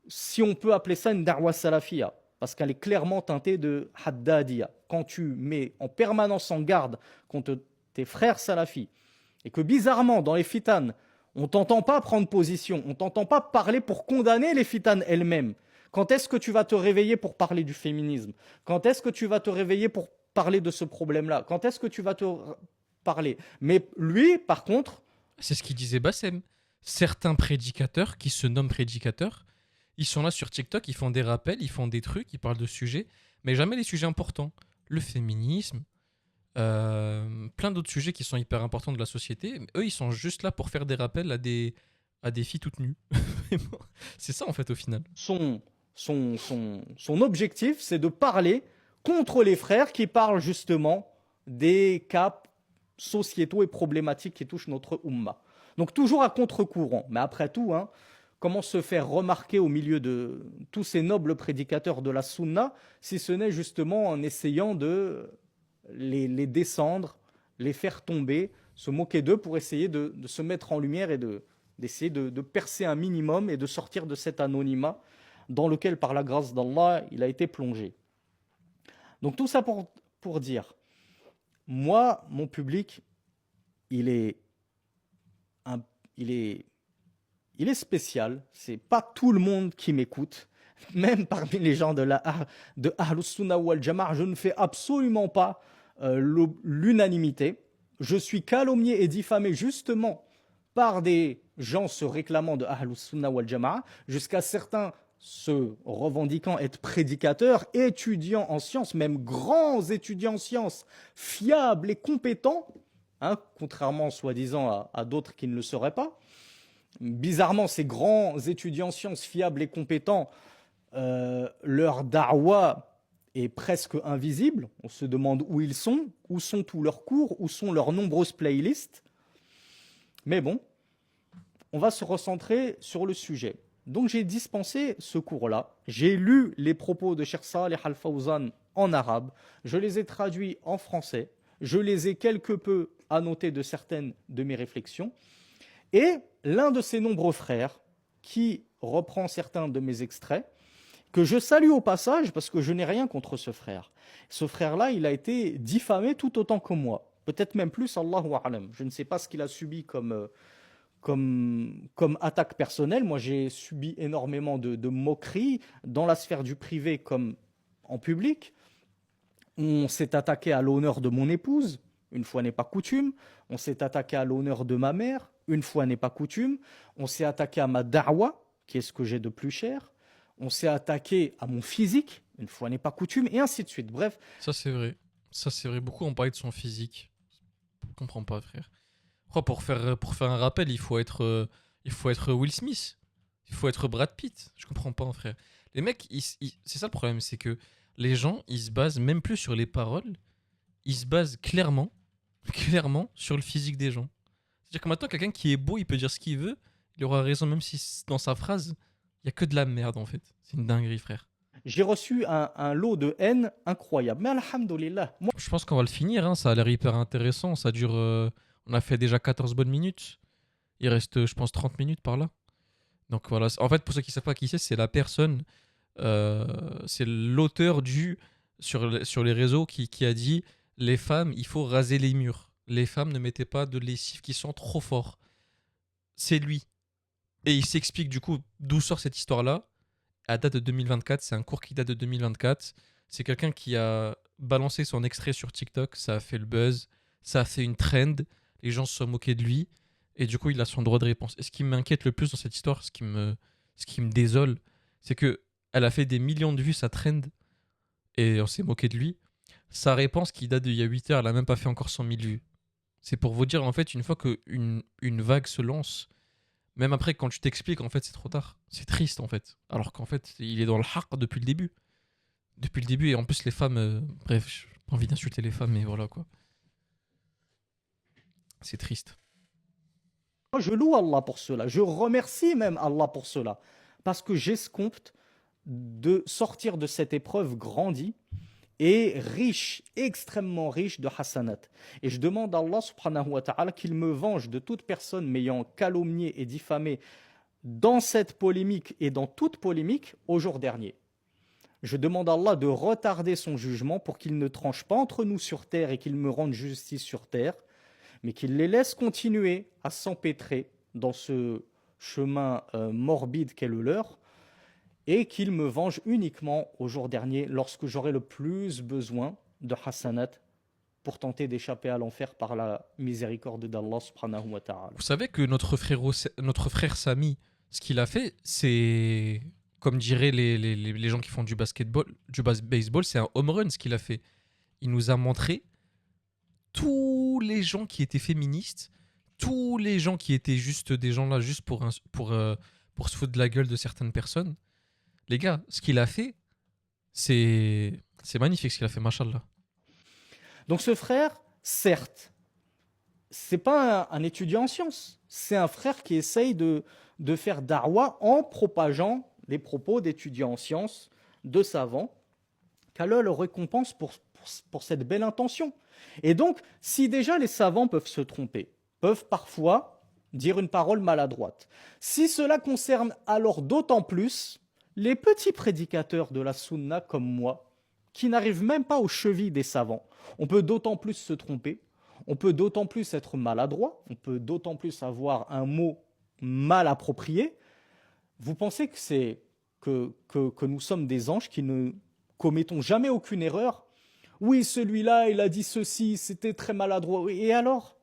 si on peut appeler ça une da'wa salafia, parce qu'elle est clairement teintée de haddadiya. Quand tu mets en permanence en garde contre tes frères salafis, et que bizarrement, dans les fitanes, on t'entend pas prendre position, on t'entend pas parler pour condamner les fitanes elles-mêmes. Quand est-ce que tu vas te réveiller pour parler du féminisme? Quand est-ce que tu vas te réveiller pour parler de ce problème-là? Quand est-ce que tu vas te parler? Mais lui, par contre, C'est ce qu'il disait Bassem. Certains prédicateurs qui se nomment prédicateurs, ils sont là sur TikTok, ils font des rappels, ils font des trucs, ils parlent de sujets, mais jamais les sujets importants. Le féminisme, plein d'autres sujets qui sont hyper importants de la société. Mais eux, ils sont juste là pour faire des rappels à des filles toutes nues. C'est ça en fait au final. son objectif, c'est de parler contre les frères qui parlent justement des cas sociétaux et problématiques qui touchent notre Ummah. Donc toujours à contre-courant. Mais après tout, hein, comment se faire remarquer au milieu de tous ces nobles prédicateurs de la Sunna, si ce n'est justement en essayant de les descendre, les faire tomber, se moquer d'eux pour essayer de se mettre en lumière et d'essayer de percer un minimum et de sortir de cet anonymat dans lequel, par la grâce d'Allah, il a été plongé. Donc tout ça pour dire, moi, mon public, il est, il est spécial. C'est pas tout le monde qui m'écoute. Même parmi les gens de Ahlus Sunnah wal Jama'a, je ne fais absolument pas l'unanimité. Je suis calomnié et diffamé justement par des gens se réclamant de Ahlus Sunnah wal Jama'a, jusqu'à certains se revendiquant être prédicateurs, étudiants en sciences, même grands étudiants en sciences, fiables et compétents, hein, contrairement soi-disant à d'autres qui ne le seraient pas. Bizarrement, ces grands étudiants en sciences fiables et compétents, leur da'wa est presque invisible. On se demande où ils sont, où sont tous leurs cours, où sont leurs nombreuses playlists. Mais bon, on va se recentrer sur le sujet. Donc j'ai dispensé ce cours-là. J'ai lu les propos de Cheikh Saleh Al Fawzan en arabe. Je les ai traduits en français. Je les ai quelque peu annotés de certaines de mes réflexions. Et l'un de ses nombreux frères, qui reprend certains de mes extraits, que je salue au passage parce que je n'ai rien contre ce frère. Ce frère-là, il a été diffamé tout autant que moi. Peut-être même plus, Allahu A'lam. Je ne sais pas ce qu'il a subi comme attaque personnelle. Moi, j'ai subi énormément de moqueries dans la sphère du privé comme en public. On s'est attaqué à l'honneur de mon épouse, une fois n'est pas coutume. On s'est attaqué à l'honneur de ma mère, une fois n'est pas coutume. On s'est attaqué à ma da'wa, qui est ce que j'ai de plus cher. On s'est attaqué à mon physique, une fois n'est pas coutume, et ainsi de suite. Bref. Ça c'est vrai. Ça c'est vrai. Beaucoup ont parlé de son physique. Je comprends pas, frère. Pour faire un rappel, il faut être Will Smith. Il faut être Brad Pitt. Je comprends pas, frère. Les mecs, c'est ça le problème, c'est que les gens, ils se basent même plus sur les paroles. Ils se basent clairement sur le physique des gens. C'est-à-dire que maintenant, quelqu'un qui est beau, il peut dire ce qu'il veut. Il aura raison, même si dans sa phrase, il y a que de la merde, en fait. C'est une dinguerie, frère. J'ai reçu un lot de haine incroyable. Mais alhamdoulilah. Moi... Je pense qu'on va le finir. Hein. Ça a l'air hyper intéressant. Ça dure... On a fait déjà 14 bonnes minutes. Il reste, je pense, 30 minutes par là. Donc voilà. En fait, pour ceux qui ne savent pas qui c'est la personne, c'est l'auteur sur les réseaux qui a dit les femmes, il faut raser les murs. Les femmes ne mettaient pas de lessive qui sont trop forts. C'est lui. Et il s'explique du coup d'où sort cette histoire-là. À date de 2024, c'est un cours qui date de 2024. C'est quelqu'un qui a balancé son extrait sur TikTok. Ça a fait le buzz. Ça a fait une trend. Les gens se sont moqués de lui. Et du coup, il a son droit de réponse. Et ce qui m'inquiète le plus dans cette histoire, ce qui me désole, c'est que elle a fait des millions de vues, sa trend. Et on s'est moqué de lui. Sa réponse, qui date d'il y a 8 heures, elle n'a même pas fait encore 100 000 vues. C'est pour vous dire, en fait, une fois qu'une vague se lance, même après, quand tu t'expliques, en fait, c'est trop tard. C'est triste, en fait. Alors qu'en fait, il est dans le haqq depuis le début. Depuis le début. Et en plus, les femmes... bref, j'ai pas envie d'insulter les femmes, mais voilà, quoi. C'est triste. Moi, je loue Allah pour cela. Je remercie même Allah pour cela. Parce que j'escompte de sortir de cette épreuve grandie et riche, extrêmement riche de hasanat. Et je demande à Allah subhanahu wa ta'ala qu'il me venge de toute personne m'ayant calomnié et diffamé dans cette polémique et dans toute polémique au jour dernier. Je demande à Allah de retarder son jugement pour qu'il ne tranche pas entre nous sur terre et qu'il me rende justice sur terre, mais qu'il les laisse continuer à s'empêtrer dans ce chemin morbide qu'est le leur, et qu'il me venge uniquement au jour dernier lorsque j'aurai le plus besoin de hasanat pour tenter d'échapper à l'enfer par la miséricorde d'Allah subhanahu wa ta'ala. Vous savez que notre frère Samy, ce qu'il a fait, c'est, comme diraient les gens qui font du basketball, baseball, c'est un home run ce qu'il a fait. Il nous a montré tous les gens qui étaient féministes, tous les gens qui étaient juste des gens là juste pour se foutre de la gueule de certaines personnes. Les gars, ce qu'il a fait, c'est magnifique ce qu'il a fait, machallah. Donc ce frère, certes, c'est pas un étudiant en sciences, c'est un frère qui essaye de faire da'wa en propageant les propos d'étudiants en sciences, de savants, qu'Allah le récompense pour cette belle intention. Et donc, si déjà les savants peuvent se tromper, peuvent parfois dire une parole maladroite, si cela concerne alors d'autant plus les petits prédicateurs de la sunna comme moi, qui n'arrivent même pas aux chevilles des savants, on peut d'autant plus se tromper, on peut d'autant plus être maladroit, on peut d'autant plus avoir un mot mal approprié. Vous pensez que nous sommes des anges qui ne commettons jamais aucune erreur? Oui, celui-là, il a dit ceci, c'était très maladroit. Et alors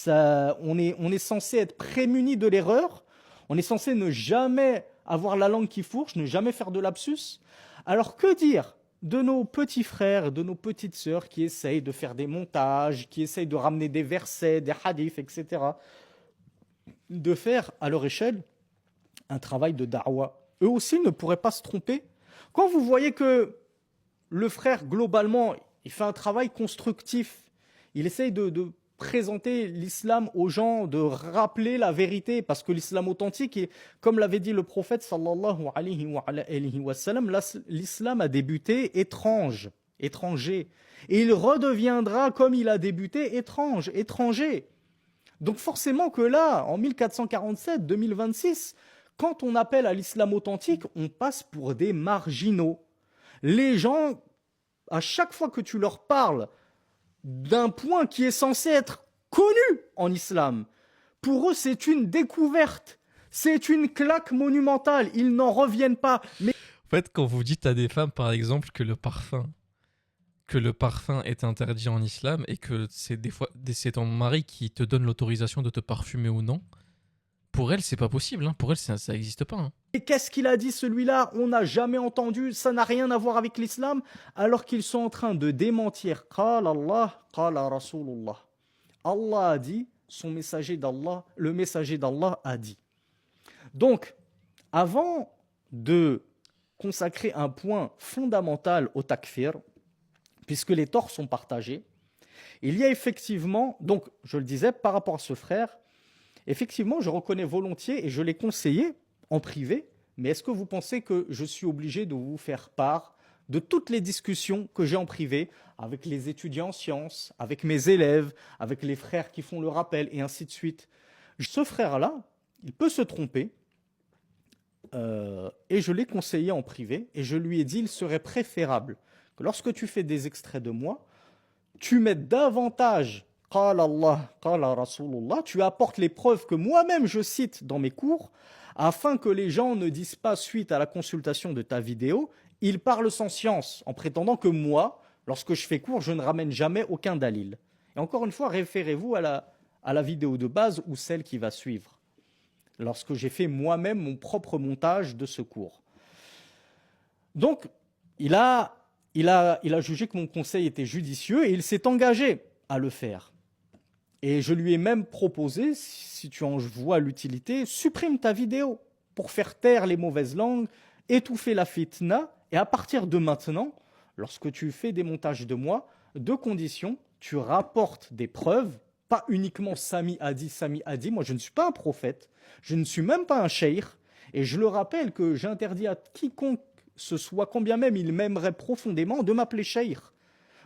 on est censé être prémuni de l'erreur, on est censé ne jamais avoir la langue qui fourche, ne jamais faire de lapsus. Alors que dire de nos petits frères, de nos petites sœurs qui essayent de faire des montages, qui essayent de ramener des versets, des hadiths, etc. De faire à leur échelle un travail de da'wa. Eux aussi ne pourraient pas se tromper. Quand vous voyez que le frère, globalement, il fait un travail constructif, il essaye de présenter l'islam aux gens, de rappeler la vérité, parce que l'islam authentique, est, comme l'avait dit le prophète sallallahu alayhi wa sallam, l'islam a débuté étranger, et il redeviendra comme il a débuté étranger. Donc forcément que là, en 1447, 2026, quand on appelle à l'islam authentique, on passe pour des marginaux. Les gens, à chaque fois que tu leur parles d'un point qui est censé être connu en islam, pour eux c'est une découverte, c'est une claque monumentale, ils n'en reviennent pas. Mais En fait, quand vous dites à des femmes, par exemple, que le parfum est interdit en islam et que c'est ton mari qui te donne l'autorisation de te parfumer ou non, pour elle, c'est pas possible. Hein. Pour elle, ça n'existe pas. Hein. Et qu'est-ce qu'il a dit celui-là? On n'a jamais entendu, ça n'a rien à voir avec l'islam, alors qu'ils sont en train de démentir. Qala Allah, qala Rasulullah. Allah a dit, le messager d'Allah a dit. Donc, avant de consacrer un point fondamental au takfir, puisque les torts sont partagés, il y a effectivement, donc je le disais, par rapport à ce frère, effectivement, je reconnais volontiers et je l'ai conseillé en privé, mais est-ce que vous pensez que je suis obligé de vous faire part de toutes les discussions que j'ai en privé avec les étudiants en sciences, avec mes élèves, avec les frères qui font le rappel et ainsi de suite? Ce frère-là, il peut se tromper et je l'ai conseillé en privé et je lui ai dit il serait préférable que lorsque tu fais des extraits de moi, tu mettes davantage Qala Allah, Qala Rasulullah, tu apportes les preuves que moi-même je cite dans mes cours, afin que les gens ne disent pas suite à la consultation de ta vidéo, ils parlent sans science, en prétendant que moi, lorsque je fais cours, je ne ramène jamais aucun dalil. Et encore une fois, référez-vous à la vidéo de base ou celle qui va suivre, lorsque j'ai fait moi-même mon propre montage de ce cours. Donc, il a jugé que mon conseil était judicieux et il s'est engagé à le faire. Et je lui ai même proposé, si tu en vois l'utilité, supprime ta vidéo pour faire taire les mauvaises langues, étouffer la fitna. Et à partir de maintenant, lorsque tu fais des montages de moi, deux conditions, tu rapportes des preuves, pas uniquement Samy a dit, moi je ne suis pas un prophète, je ne suis même pas un cheikh, et je le rappelle que j'interdis à quiconque ce soit, combien même il m'aimerait profondément, de m'appeler cheikh.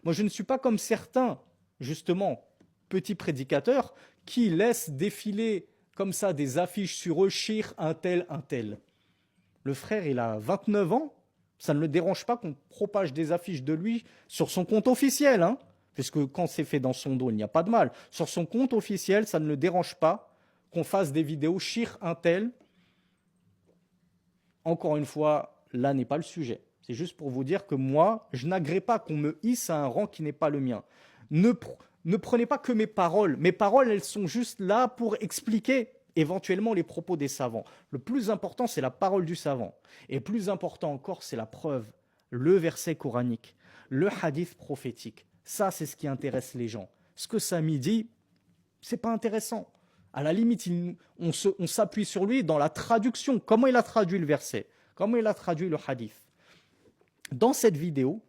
Moi je ne suis pas comme certains, justement, petits prédicateurs qui laissent défiler comme ça des affiches sur eux, Shir, un tel, un tel. Le frère, il a 29 ans, ça ne le dérange pas qu'on propage des affiches de lui sur son compte officiel, hein, puisque quand c'est fait dans son dos, il n'y a pas de mal. Sur son compte officiel, ça ne le dérange pas qu'on fasse des vidéos Shir, un tel. Encore une fois, là n'est pas le sujet. C'est juste pour vous dire que moi, je n'agrée pas qu'on me hisse à un rang qui n'est pas le mien. Ne prenez pas que mes paroles. Mes paroles, elles sont juste là pour expliquer éventuellement les propos des savants. Le plus important, c'est la parole du savant. Et plus important encore, c'est la preuve, le verset coranique, le hadith prophétique. Ça, c'est ce qui intéresse les gens. Ce que Samy dit, c'est pas intéressant. À la limite, on s'appuie sur lui dans la traduction. Comment il a traduit le verset? Comment il a traduit le hadith? Dans cette vidéo,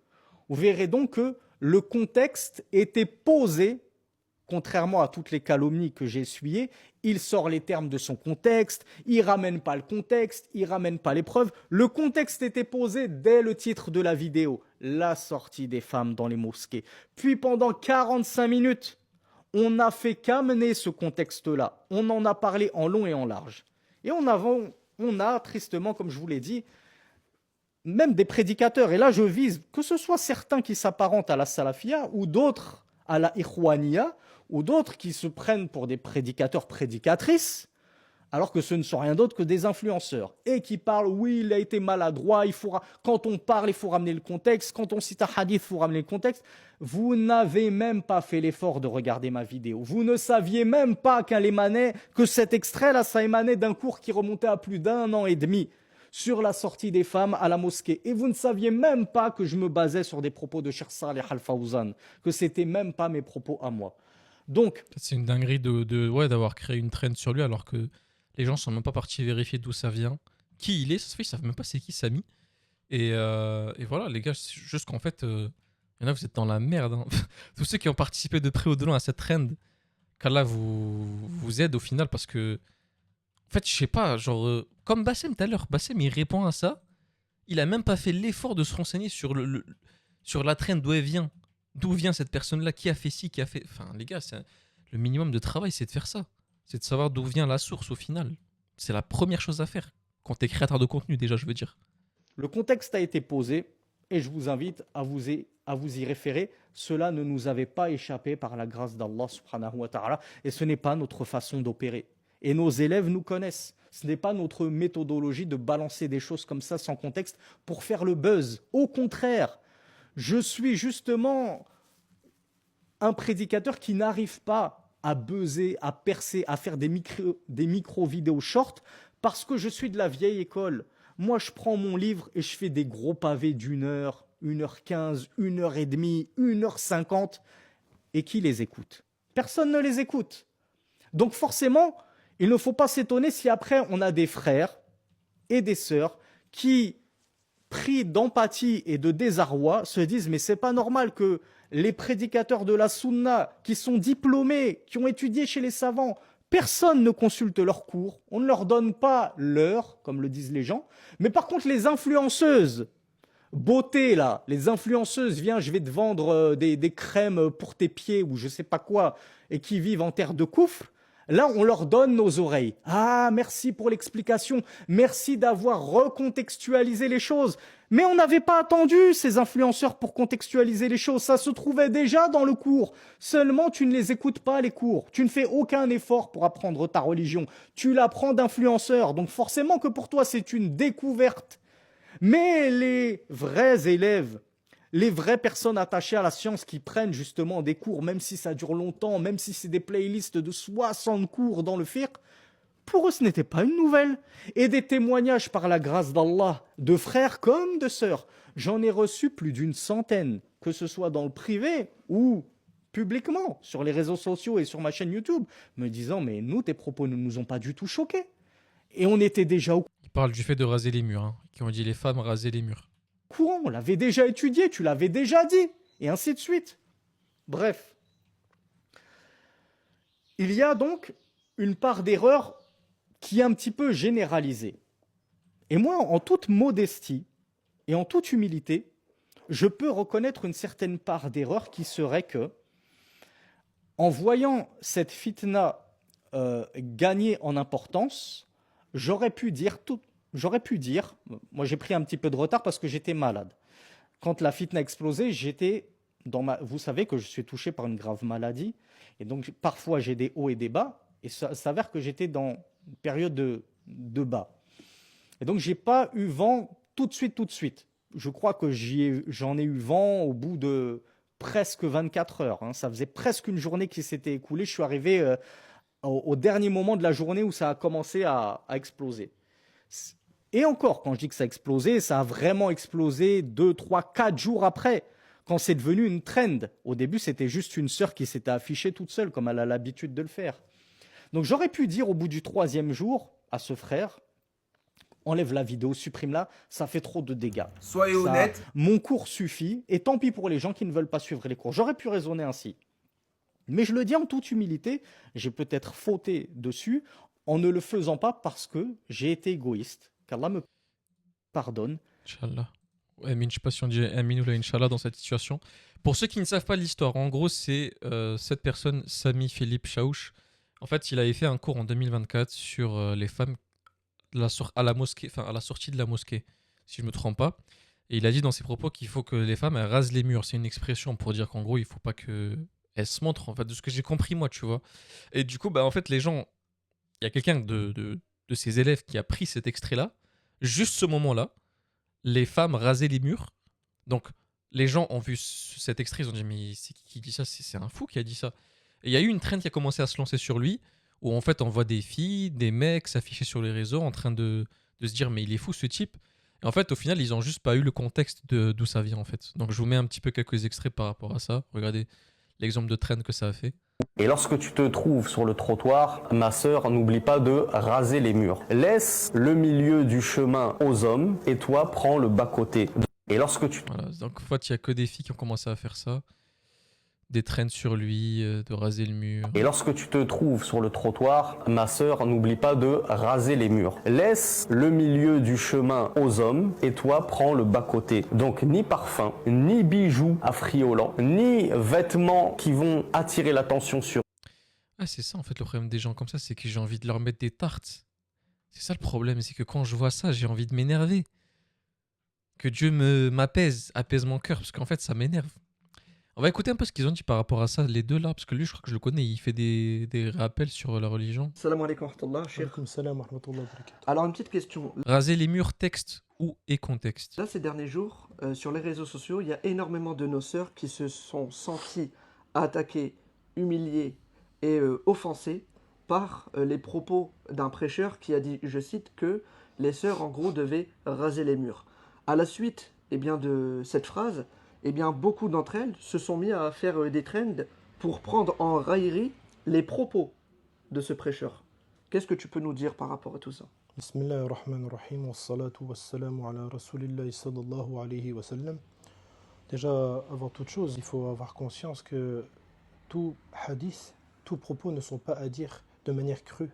vous verrez donc que le contexte était posé, contrairement à toutes les calomnies que j'ai essuyées. Il sort les termes de son contexte, il ne ramène pas le contexte, il ne ramène pas les preuves. Le contexte était posé dès le titre de la vidéo, la sortie des femmes dans les mosquées. Puis pendant 45 minutes, on n'a fait qu'amener ce contexte-là. On en a parlé en long et en large. Et on a tristement, comme je vous l'ai dit, même des prédicateurs. Et là, je vise que ce soit certains qui s'apparentent à la salafia ou d'autres à la ikhwaniya ou d'autres qui se prennent pour des prédicateurs, prédicatrices, alors que ce ne sont rien d'autre que des influenceurs. Et qui parlent, oui, il a été maladroit, quand on parle, il faut ramener le contexte, quand on cite un hadith, il faut ramener le contexte. Vous n'avez même pas fait l'effort de regarder ma vidéo. Vous ne saviez même pas que cet extrait-là, ça émanait d'un cours qui remontait à plus d'1 an et demi sur la sortie des femmes à la mosquée. Et vous ne saviez même pas que je me basais sur des propos de Cheikh Saleh Al-Fawzan, que c'était même pas mes propos à moi. Donc, c'est une dinguerie d'avoir créé une traîne sur lui alors que les gens sont même pas partis vérifier d'où ça vient, qui il est, ça se fait, ils savent même pas c'est qui Samy. Et voilà, les gars, c'est juste qu'en fait, il y en a, vous êtes dans la merde. Hein. Tous ceux qui ont participé de près ou de loin à cette trend, qu'Allah vous aide au final parce que, en fait, je sais pas, genre, comme Bassem tout à l'heure, Bassem il répond à ça, il a même pas fait l'effort de se renseigner sur, sur la trend d'où elle vient. D'où vient cette personne-là, qui a fait ci, qui a fait. Enfin, les gars, le minimum de travail, c'est de faire ça. C'est de savoir d'où vient la source au final. C'est la première chose à faire. Quand t'es créateur de contenu, déjà, je veux dire. Le contexte a été posé et je vous invite à vous y référer. Cela ne nous avait pas échappé par la grâce d'Allah subhanahu wa ta'ala et ce n'est pas notre façon d'opérer. Et nos élèves nous connaissent. Ce n'est pas notre méthodologie de balancer des choses comme ça sans contexte pour faire le buzz. Au contraire, je suis justement un prédicateur qui n'arrive pas à buzzer, à percer, à faire des micro-vidéos short parce que je suis de la vieille école. Moi, je prends mon livre et je fais des gros pavés d'1 heure, 1h15, 1h30, 1h50. Et qui les écoute? Personne ne les écoute. Donc forcément, il ne faut pas s'étonner si après on a des frères et des sœurs qui, pris d'empathie et de désarroi, se disent mais c'est pas normal que les prédicateurs de la sunna qui sont diplômés, qui ont étudié chez les savants, personne ne consulte leurs cours, on ne leur donne pas l'heure, comme le disent les gens, mais par contre les influenceuses, beauté là, les influenceuses, viens je vais te vendre des crèmes pour tes pieds ou je sais pas quoi, et qui vivent en terre de coufre, là, on leur donne nos oreilles. Ah, merci pour l'explication. Merci d'avoir recontextualisé les choses. Mais on n'avait pas attendu ces influenceurs pour contextualiser les choses. Ça se trouvait déjà dans le cours. Seulement, tu ne les écoutes pas, les cours. Tu ne fais aucun effort pour apprendre ta religion. Tu l'apprends d'influenceurs. Donc forcément que pour toi, c'est une découverte. Mais les vrais élèves, les vraies personnes attachées à la science qui prennent justement des cours, même si ça dure longtemps, même si c'est des playlists de 60 cours dans le fiqh, pour eux ce n'était pas une nouvelle. Et des témoignages par la grâce d'Allah, de frères comme de sœurs, j'en ai reçu plus d'une centaine, que ce soit dans le privé ou publiquement, sur les réseaux sociaux et sur ma chaîne YouTube, me disant mais nous, tes propos ne nous ont pas du tout choqués. Et on était déjà au Ils parlent du fait de raser les murs, hein, qui ont dit les femmes raser les murs. courant, on l'avait déjà étudié, tu l'avais déjà dit, et ainsi de suite. Bref. Il y a donc une part d'erreur qui est un petit peu généralisée. Et moi, en toute modestie et en toute humilité, je peux reconnaître une certaine part d'erreur qui serait que, en voyant cette fitna gagner en importance, j'aurais pu dire tout. J'aurais pu dire, moi j'ai pris un petit peu de retard parce que j'étais malade. Quand la fitna a explosé, j'étais vous savez que je suis touché par une grave maladie. Et donc parfois j'ai des hauts et des bas. Et ça s'avère que j'étais dans une période de bas. Et donc j'ai pas eu vent tout de suite. Je crois que j'en ai eu vent au bout de presque 24 heures. Hein. Ça faisait presque une journée qui s'était écoulée. Je suis arrivé au dernier moment de la journée où ça a commencé à exploser. Et encore, quand je dis que ça a explosé, ça a vraiment explosé 2, 3, 4 jours après, quand c'est devenu une trend. Au début, c'était juste une sœur qui s'était affichée toute seule, comme elle a l'habitude de le faire. Donc j'aurais pu dire au bout du 3e jour à ce frère, enlève la vidéo, supprime-la, ça fait trop de dégâts. Soyez honnête. Mon cours suffit, et tant pis pour les gens qui ne veulent pas suivre les cours. J'aurais pu raisonner ainsi. Mais je le dis en toute humilité, j'ai peut-être fauté dessus en ne le faisant pas parce que j'ai été égoïste. Qu'Allah me pardonne. Inch'Allah. Amin, je ne sais pas si on dit Amin ou la Inch'Allah dans cette situation. Pour ceux qui ne savent pas l'histoire, en gros, c'est cette personne, Sami Philippe Chaouch. En fait, il avait fait un cours en 2024 sur les femmes à la mosquée, enfin à la sortie de la mosquée, si je ne me trompe pas. Et il a dit dans ses propos qu'il faut que les femmes elles rasent les murs. C'est une expression pour dire qu'en gros, il ne faut pas qu'elles se montrent, en fait, de ce que j'ai compris moi, tu vois. Et du coup, bah, en fait, les gens, il y a quelqu'un de ses élèves qui a pris cet extrait-là, juste ce moment-là, les femmes rasaient les murs. Donc, les gens ont vu cet extrait, ils ont dit, mais c'est qui dit ça? C'est un fou qui a dit ça. Et il y a eu une trend qui a commencé à se lancer sur lui, où en fait, on voit des filles, des mecs s'afficher sur les réseaux en train de se dire, mais il est fou ce type. Et en fait, au final, ils n'ont juste pas eu le contexte d'où ça vient, en fait. Donc, je vous mets un petit peu quelques extraits par rapport à ça. Regardez l'exemple de trend que ça a fait. Et lorsque tu te trouves sur le trottoir, ma sœur, n'oublie pas de raser les murs. Laisse le milieu du chemin aux hommes et toi, prends le bas-côté. Et lorsque tu... Voilà, donc en fait, il n'y a que des filles qui ont commencé à faire ça. Des trends sur lui, de raser le mur. Et lorsque tu te trouves sur le trottoir, ma sœur, n'oublie pas de raser les murs. Laisse le milieu du chemin aux hommes et toi, prends le bas-côté. Donc ni parfum, ni bijoux affriolants, ni vêtements qui vont attirer l'attention sur... Ah, c'est ça en fait le problème des gens comme ça, c'est que j'ai envie de leur mettre des tartes. C'est ça le problème, c'est que quand je vois ça, j'ai envie de m'énerver. Que Dieu m'apaise, apaise mon cœur, parce qu'en fait ça m'énerve. On va écouter un peu ce qu'ils ont dit par rapport à ça, les deux là, parce que lui, je crois que je le connais, il fait des rappels sur la religion. Salam alaikum wa rahmatullah, cheikh. Alaikum salam wa rahmatullah wa barakatuh. Alors, une petite question. Raser les murs, texte ou et contexte. Là, ces derniers jours, sur les réseaux sociaux, il y a énormément de nos sœurs qui se sont senties attaquées, humiliées et offensées par les propos d'un prêcheur qui a dit, je cite, que les sœurs, en gros, devaient raser les murs. À la suite de cette phrase, beaucoup d'entre elles se sont mis à faire des trends pour prendre en raillerie les propos de ce prêcheur. Qu'est-ce que tu peux nous dire par rapport à tout ça? Bismillah ar-Rahman ar-Rahim, wa salatu wa salamu ala Rasulillah sallallahu alayhi wa sallam. Déjà, avant toute chose, il faut avoir conscience que tout hadith, tout propos ne sont pas à dire de manière crue.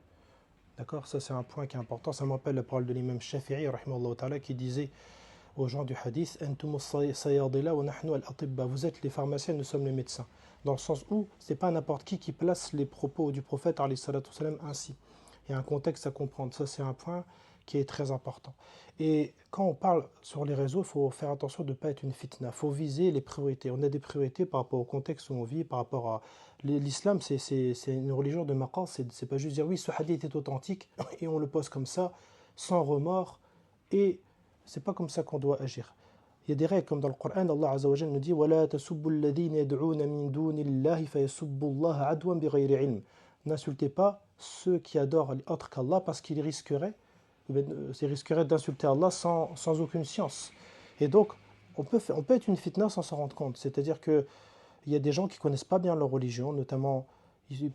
D'accord? Ça, c'est un point qui est important. Ça me rappelle la parole de l'imam Shafi'i, rahimahullah ta'ala, qui disait aux gens du hadith, vous êtes les pharmaciens, nous sommes les médecins. Dans le sens où c'est pas n'importe qui place les propos du prophète ainsi. Il y a un contexte à comprendre. Ça, c'est un point qui est très important. Et quand on parle sur les réseaux, il faut faire attention de ne pas être une fitna. Il faut viser les priorités. On a des priorités par rapport au contexte où on vit, par rapport à... L'islam, c'est une religion de maqas. C'est pas juste dire oui, ce hadith est authentique et on le pose comme ça, sans remords. Et c'est pas comme ça qu'on doit agir. Il y a des règles comme dans le Coran, Allah Azza wa Jalla nous dit وَلَا تَسُبُّوا الَّذِينَ يَدْعُونَ مِن دُونِ اللَّهِ فَيَسُبُّوا اللَّهَ عَدْوًا بِغَيْرِ عِلْمٍ. N'insultez pas ceux qui adorent autre qu'Allah parce qu'ils risqueraient d'insulter Allah sans aucune science. Et donc, on peut être une fitna sans s'en rendre compte. C'est-à-dire qu'il y a des gens qui ne connaissent pas bien leur religion, notamment,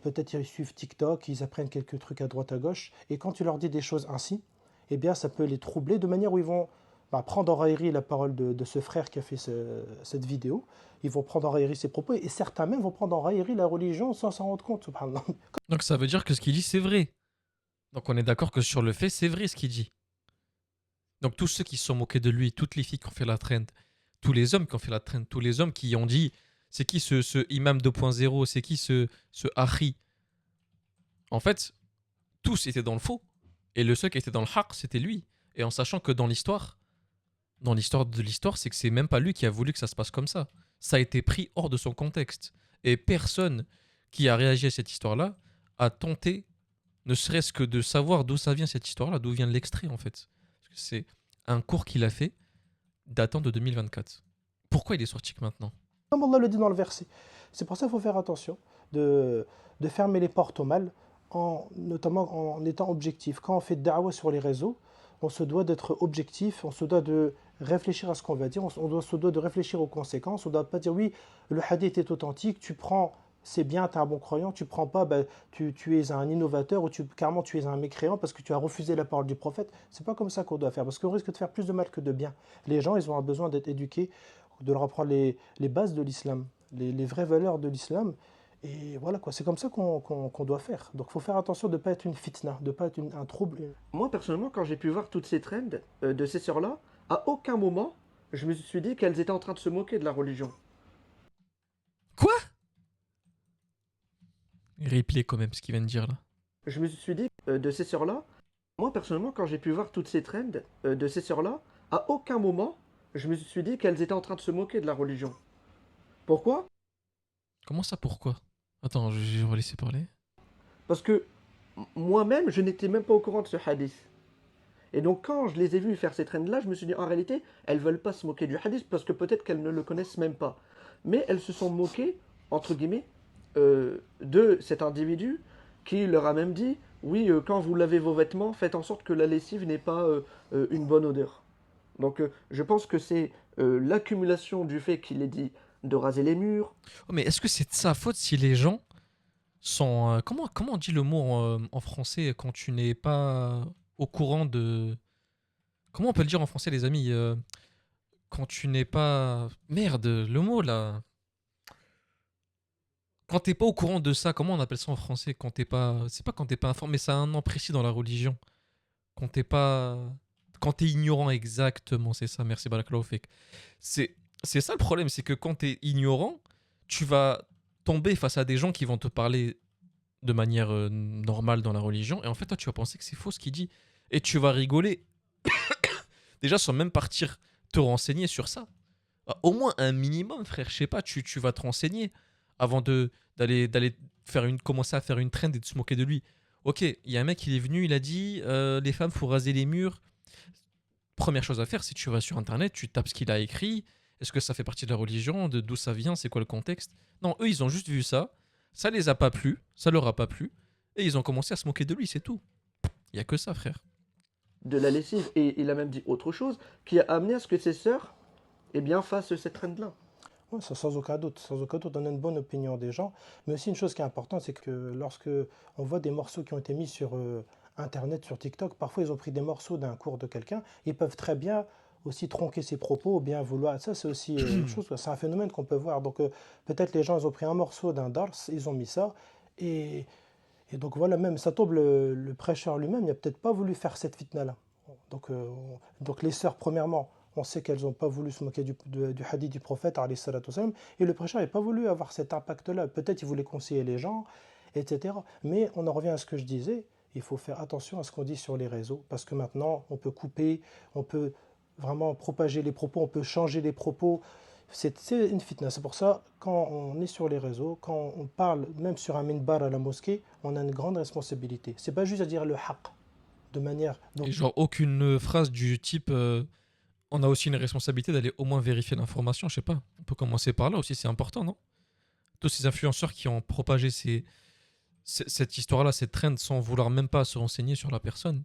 peut-être ils suivent TikTok, ils apprennent quelques trucs à droite à gauche, et quand tu leur dis des choses ainsi, eh bien, ça peut les troubler de manière où ils vont prendre en raillerie la parole de ce frère qui a fait cette vidéo. Ils vont prendre en raillerie ses propos et certains même vont prendre en raillerie la religion sans s'en rendre compte. Subhanallah. Donc ça veut dire que ce qu'il dit, c'est vrai. Donc on est d'accord que sur le fait, c'est vrai ce qu'il dit. Donc tous ceux qui se sont moqués de lui, toutes les filles qui ont fait la trend, tous les hommes qui ont fait la trend, tous les hommes qui ont dit c'est qui ce imam 2.0, c'est qui ce Hari. En fait, tous étaient dans le faux. Et le seul qui était dans le haq, c'était lui. Et en sachant que dans l'histoire de l'histoire, c'est que c'est même pas lui qui a voulu que ça se passe comme ça. Ça a été pris hors de son contexte. Et personne qui a réagi à cette histoire-là a tenté, ne serait-ce que de savoir d'où ça vient cette histoire-là, d'où vient l'extrait en fait. Parce que c'est un cours qu'il a fait datant de 2024. Pourquoi il est sorti que maintenant? Comme Allah le dit dans le verset. C'est pour ça qu'il faut faire attention de fermer les portes au mal, notamment en étant objectif. Quand on fait da'wah sur les réseaux, on se doit d'être objectif, on se doit de réfléchir à ce qu'on va dire, se doit de réfléchir aux conséquences. On ne doit pas dire oui, le hadith est authentique, tu prends, c'est bien, tu es un bon croyant, tu prends pas, bah, tu es un innovateur ou carrément tu es un mécréant parce que tu as refusé la parole du prophète. C'est pas comme ça qu'on doit faire parce qu'on risque de faire plus de mal que de bien. Les gens, ils ont besoin d'être éduqués, de leur apprendre les bases de l'islam, les vraies valeurs de l'islam. Et voilà quoi, c'est comme ça qu'on doit faire. Donc il faut faire attention de ne pas être une fitna, de ne pas être un trouble. Moi, personnellement, quand j'ai pu voir toutes ces trends de ces sœurs-là, à aucun moment, je me suis dit qu'elles étaient en train de se moquer de la religion. Quoi? Replay quand même ce qu'il vient de dire là. Je me suis dit de ces sœurs-là, moi, personnellement, quand j'ai pu voir toutes ces trends de ces sœurs-là, à aucun moment, je me suis dit qu'elles étaient en train de se moquer de la religion. Pourquoi? Comment ça, pourquoi? Attends, je vais laisser parler. Parce que moi-même, je n'étais même pas au courant de ce hadith. Et donc, quand je les ai vues faire ces trends-là, je me suis dit, en réalité, elles veulent pas se moquer du hadith parce que peut-être qu'elles ne le connaissent même pas. Mais elles se sont moquées, entre guillemets, de cet individu qui leur a même dit, oui, quand vous lavez vos vêtements, faites en sorte que la lessive n'ait pas une bonne odeur. Donc, je pense que c'est l'accumulation du fait qu'il ait dit de raser les murs. Oh, mais est-ce que c'est de sa faute si les gens sont... comment on dit le mot en français quand tu n'es pas au courant de... Comment on peut le dire en français, les amis quand tu n'es pas... Merde, le mot là... Quand t'es pas au courant de ça, comment on appelle ça en français? Quand t'es pas... C'est pas quand t'es pas informé, ça a un nom précis dans la religion. Quand t'es pas... Quand t'es ignorant, exactement, c'est ça, merci Barakallahu Fik. C'est ça le problème, c'est que quand t'es ignorant, tu vas tomber face à des gens qui vont te parler de manière normale dans la religion, et en fait, toi, tu vas penser que c'est faux ce qu'il dit, et tu vas rigoler, déjà sans même partir te renseigner sur ça. Au moins un minimum, frère, je sais pas, tu vas te renseigner avant d'aller commencer à faire une trend et de se moquer de lui. Ok, il y a un mec, il est venu, il a dit les femmes, faut raser les murs. Première chose à faire, c'est que tu vas sur internet, tu tapes ce qu'il a écrit. Est-ce que ça fait partie de la religion, d'où ça vient, c'est quoi le contexte? Non, eux, ils ont juste vu ça les a pas plu, ça leur a pas plu, et ils ont commencé à se moquer de lui, c'est tout. Il y a que ça, frère. De la lessive. Et il a même dit autre chose qui a amené à ce que ses sœurs eh bien, fassent cette trend-là. Ouais, ça, sans aucun doute, on a une bonne opinion des gens. Mais aussi une chose qui est importante, c'est que lorsque on voit des morceaux qui ont été mis sur Internet, sur TikTok, parfois ils ont pris des morceaux d'un cours de quelqu'un, ils peuvent très bien aussi tronquer ses propos ou bien vouloir. Ça, c'est aussi une chose, c'est un phénomène qu'on peut voir. Donc peut-être les gens, ils ont pris un morceau d'un dars, ils ont mis ça, et, et donc voilà, même ça tombe, le prêcheur lui-même, il n'a peut-être pas voulu faire cette fitna-là. Donc les sœurs, premièrement, on sait qu'elles n'ont pas voulu se moquer du hadith du prophète, alayhi salatu wassalam, et le prêcheur n'a pas voulu avoir cet impact-là. Peut-être il voulait conseiller les gens, etc. Mais on en revient à ce que je disais, il faut faire attention à ce qu'on dit sur les réseaux, parce que maintenant, on peut couper, on peut vraiment propager les propos, on peut changer les propos. C'est une fitna. C'est pour ça, quand on est sur les réseaux, quand on parle, même sur un minbar à la mosquée, on a une grande responsabilité. C'est pas juste à dire le haqq, de manière... Et genre aucune phrase du type on a aussi une responsabilité d'aller au moins vérifier l'information, je sais pas. On peut commencer par là aussi, c'est important, non? Tous ces influenceurs qui ont propagé cette histoire-là, cette trend, sans vouloir même pas se renseigner sur la personne,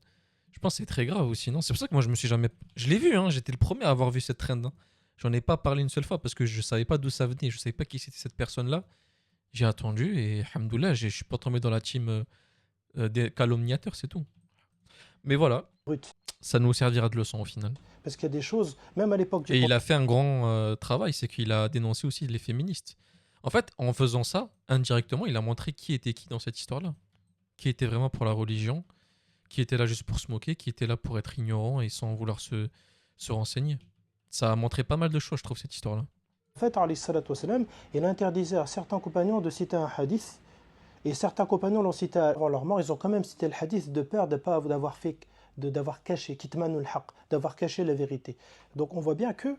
je pense que c'est très grave aussi, non? C'est pour ça que moi je me suis jamais... Je l'ai vu, hein, j'étais le premier à avoir vu cette trend. Hein. J'en ai pas parlé une seule fois parce que je savais pas d'où ça venait, je savais pas qui c'était cette personne-là. J'ai attendu et alhamdoulilah, je suis pas tombé dans la team des calomniateurs, c'est tout. Mais voilà, brut. ça nous servira de leçon au final. Parce qu'il y a des choses, même à l'époque du... Et il a fait un grand travail, c'est qu'il a dénoncé aussi les féministes. En fait, en faisant ça, indirectement, il a montré qui était qui dans cette histoire-là. Qui était vraiment pour la religion, qui était là juste pour se moquer, qui était là pour être ignorant et sans vouloir se renseigner. Ça a montré pas mal de choses, je trouve, cette histoire-là. Le prophète, alayhi salatu wassalam, il interdisait à certains compagnons de citer un hadith Et certains compagnons l'ont cité avant leur mort, ils ont quand même cité le hadith de peur d'avoir caché, kitmanul haq, d'avoir caché la vérité. Donc on voit bien que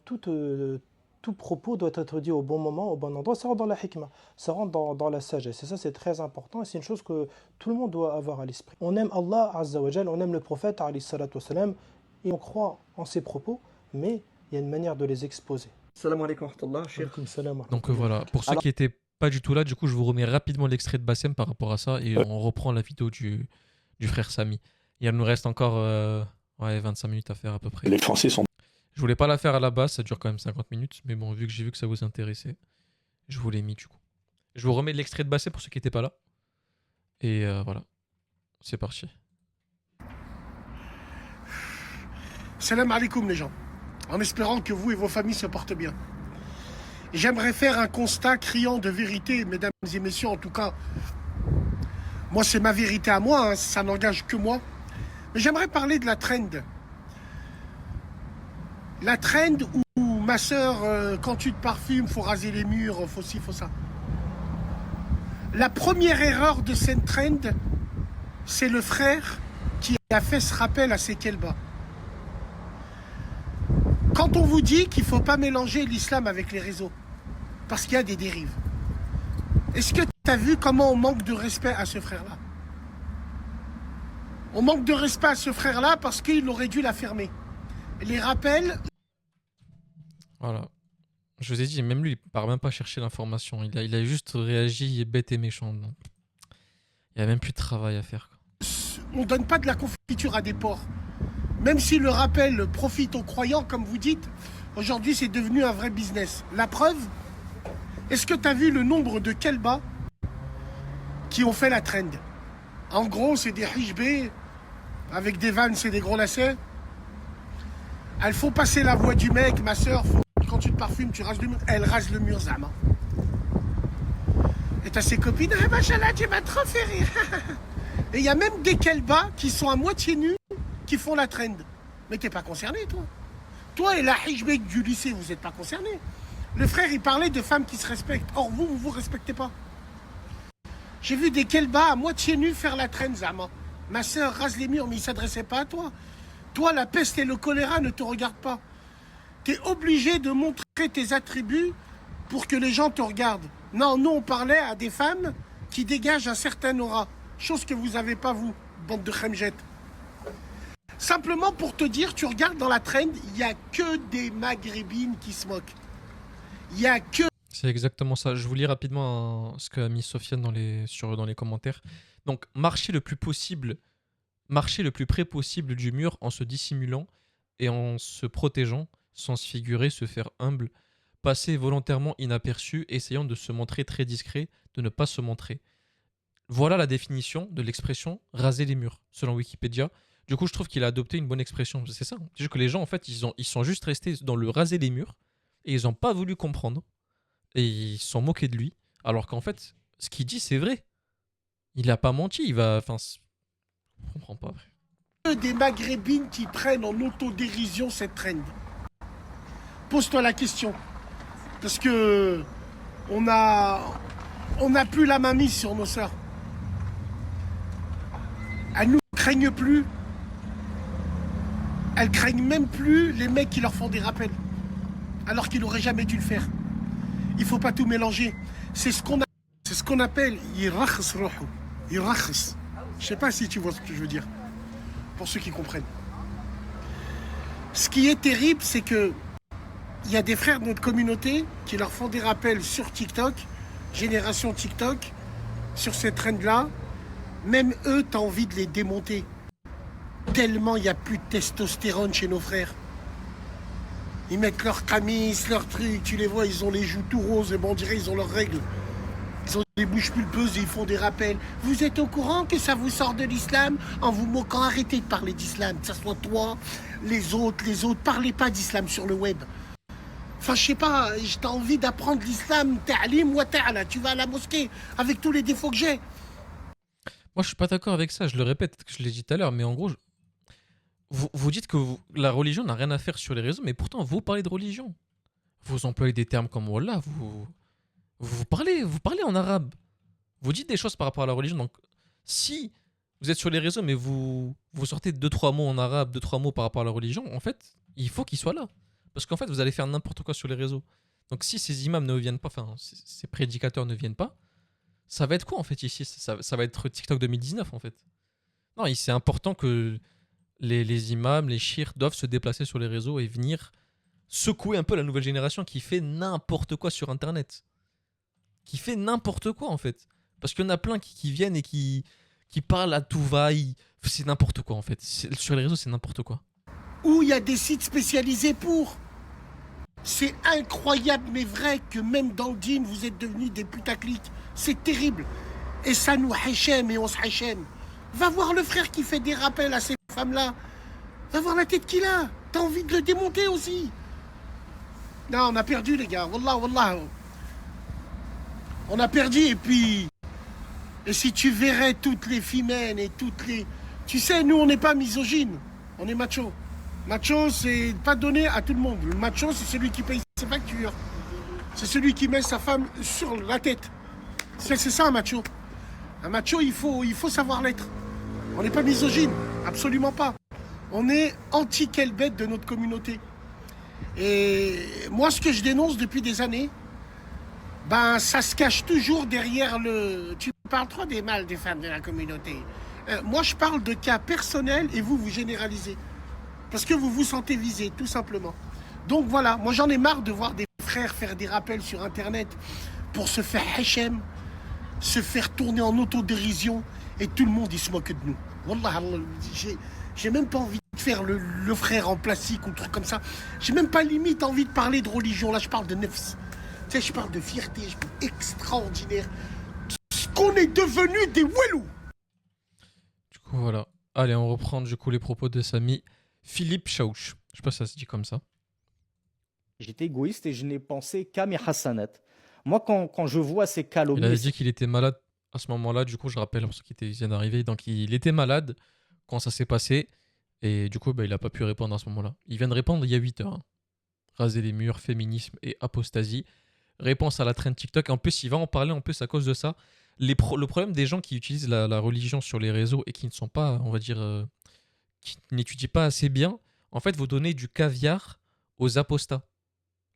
tout propos doit être dit au bon moment, au bon endroit. Ça rentre dans la hikmah, ça rentre dans la sagesse. Et ça, c'est très important. Et c'est une chose que tout le monde doit avoir à l'esprit. On aime Allah Azza wa Jal, on aime le prophète alayhi salatu wassalam, et on croit en ses propos, mais il y a une manière de les exposer. Salam alaikum wa rahmatullah, Cheikh. Alaykoum salam wa Donc rahmatullah. voilà, pour ceux Alors- qui n'étaient pas du tout là, du coup, je vous remets rapidement l'extrait de Bassem par rapport à ça et on reprend la vidéo du frère Samy. Il nous reste encore 25 minutes à faire à peu près. Les Français sont Je voulais pas la faire à la base, ça dure quand même 50 minutes, mais bon, vu que j'ai vu que ça vous intéressait, je vous l'ai mis du coup. Je vous remets l'extrait de Bassem pour ceux qui n'étaient pas là. Et voilà, c'est parti. Salam alaikum les gens. En espérant que vous et vos familles se portent bien. J'aimerais faire un constat criant de vérité, mesdames et messieurs, en tout cas. Moi, c'est ma vérité à moi, hein, ça n'engage que moi. Mais j'aimerais parler de la trend. La trend où ma sœur, quand tu te parfumes, faut raser les murs, faut ci, faut ça. La première erreur de cette trend, c'est le frère qui a fait ce rappel à ses kelbas. Quand on vous dit qu'il ne faut pas mélanger l'islam avec les réseaux, parce qu'il y a des dérives, est-ce que tu as vu comment on manque de respect à ce frère-là? On manque de respect à ce frère-là parce qu'il aurait dû la fermer. Les rappels... Voilà. Je vous ai dit, même lui, il part même pas chercher l'information. Il a juste réagi bête et méchant. Donc, il n'y a même plus de travail à faire, quoi. On ne donne pas de la confiture à des porcs. Même si le rappel profite aux croyants, comme vous dites, aujourd'hui c'est devenu un vrai business. La preuve, est-ce que tu as vu le nombre de kelbas qui ont fait la trend? En gros, c'est des hijbés avec des vannes et des gros lacets. Elles font passer la voix du mec, ma soeur, quand tu te parfumes, tu rases le mur. Elle rase le mur, Zama. Et t'as ses copines, ah machallah, tu m'as trop fait rire. Et il y a même des kelbas qui sont à moitié nus qui font la trend. Mais t'es pas concerné, toi. Toi et la hijbek du lycée, vous n'êtes pas concernés. Le frère, il parlait de femmes qui se respectent. Or, vous vous respectez pas. J'ai vu des kelbas à moitié nus faire la trend, Zama. Ma soeur rase les murs, mais il s'adressait pas à toi. Toi, la peste et le choléra ne te regardent pas. Tu es obligé de montrer tes attributs pour que les gens te regardent. Non, nous, on parlait à des femmes qui dégagent un certain aura. Chose que vous n'avez pas, vous, bande de khemjet. Simplement pour te dire, tu regardes dans la trend, il n'y a que des maghrébines qui se moquent. Il n'y a que... C'est exactement ça. Je vous lis rapidement ce qu'a mis Sofiane dans les commentaires. Donc, marcher le plus près possible du mur en se dissimulant et en se protégeant, sans se figurer, se faire humble, passer volontairement inaperçu, essayant de se montrer très discret, de ne pas se montrer. Voilà la définition de l'expression raser les murs, selon Wikipédia. Du coup, je trouve qu'il a adopté une bonne expression. C'est ça. C'est juste que les gens, en fait, ils sont juste restés dans le raser les murs et ils n'ont pas voulu comprendre. Et ils se sont moqués de lui. Alors qu'en fait, ce qu'il dit, c'est vrai. Il n'a pas menti. Enfin, je comprends pas. que des maghrébines qui prennent en autodérision cette trend. Pose-toi la question. Parce que on n'a plus la main mise sur nos sœurs. Elles nous craignent plus. Elles craignent même plus les mecs qui leur font des rappels. Alors qu'ils n'auraient jamais dû le faire. Il ne faut pas tout mélanger. C'est ce qu'on appelle yirakhs ruhu. Yirakhs. Je ne sais pas si tu vois ce que je veux dire. Pour ceux qui comprennent. Ce qui est terrible, c'est que il y a des frères de notre communauté qui leur font des rappels sur TikTok, génération TikTok, sur ces trends-là. Même eux, tu as envie de les démonter. Tellement il n'y a plus de testostérone chez nos frères. Ils mettent leur camis, leurs trucs, tu les vois, ils ont les joues tout roses, et bon, on dirait ils ont leurs règles. Ils ont des bouches pulpeuses et ils font des rappels. Vous êtes au courant que ça vous sort de l'islam en vous moquant? Arrêtez de parler d'islam, que ce soit toi, les autres. Parlez pas d'islam sur le web. Enfin, je sais pas, j'ai envie d'apprendre l'islam, ta'lim wa ta'ala. Tu vas à la mosquée avec tous les défauts que j'ai. Moi, je suis pas d'accord avec ça. Je le répète, je l'ai dit tout à l'heure, mais en gros, vous dites que la religion n'a rien à faire sur les réseaux, mais pourtant, vous parlez de religion. Vous employez des termes comme Wallah, vous parlez en arabe. Vous dites des choses par rapport à la religion. Donc, si vous êtes sur les réseaux, mais vous sortez 2-3 mots en arabe, 2-3 mots par rapport à la religion, en fait, il faut qu'ils soient là. Parce qu'en fait, vous allez faire n'importe quoi sur les réseaux. Donc, si ces imams ne viennent pas, enfin, ces prédicateurs ne viennent pas, ça va être quoi en fait ici? Ça va être TikTok 2019 en fait. Non, c'est important que les imams, les chiites doivent se déplacer sur les réseaux et venir secouer un peu la nouvelle génération qui fait n'importe quoi sur internet. Qui fait n'importe quoi en fait. Parce qu'il y en a plein qui viennent et qui parlent à tout va. C'est n'importe quoi en fait. Sur les réseaux, c'est n'importe quoi. Où il y a des sites spécialisés pour. C'est incroyable mais vrai que même dans le djinn, vous êtes devenus des putaclics. C'est terrible. Et ça nous hachem et on se hachem. Va voir le frère qui fait des rappels à ces femmes-là. Va voir la tête qu'il a. T'as envie de le démonter aussi. Non, on a perdu les gars. Wallah, wallah. On a perdu et puis... Et si tu verrais toutes les femmes et toutes les... Tu sais, nous, on n'est pas misogyne. On est macho. Macho, c'est pas donné à tout le monde. Le macho, c'est celui qui paye ses factures. C'est celui qui met sa femme sur la tête. C'est ça un macho. Un macho, il faut savoir l'être. On n'est pas misogyne, absolument pas. On est anti-kelbet de notre communauté. Et moi, ce que je dénonce depuis des années, ben, ça se cache toujours derrière le... Tu parles trop des mâles des femmes de la communauté. Moi, je parle de cas personnels et vous généralisez. Parce que vous vous sentez visé, tout simplement. Donc voilà, moi j'en ai marre de voir des frères faire des rappels sur Internet pour se faire hachem, se faire tourner en autodérision et tout le monde il se moque de nous. Wallah, j'ai même pas envie de faire le frère en plastique ou truc comme ça. J'ai même pas limite envie de parler de religion. Là, je parle de nefs. Tu sais, je parle de fierté, je parle extraordinaire. Ce qu'on est devenu des wellous. Du coup, voilà. Allez, on reprend du coup les propos de Samy. Philippe Chaouch. Je sais pas si ça se dit comme ça. J'étais égoïste et je n'ai pensé qu'à mes hassanat. Moi, quand je vois ces Il calomnies, avait dit qu'il était malade à ce moment-là. Du coup, je rappelle pour ceux qui viennent d'arriver. Donc, il était malade quand ça s'est passé. Et du coup, il n'a pas pu répondre à ce moment-là. Il vient de répondre il y a 8 heures. Hein. Raser les murs, féminisme et apostasie. Réponse à la trend TikTok. En plus, il va en parler en plus à cause de ça. Le problème des gens qui utilisent la religion sur les réseaux et qui ne sont pas, on va dire, qui n'étudient pas assez bien, en fait, vous donnez du caviar aux apostats.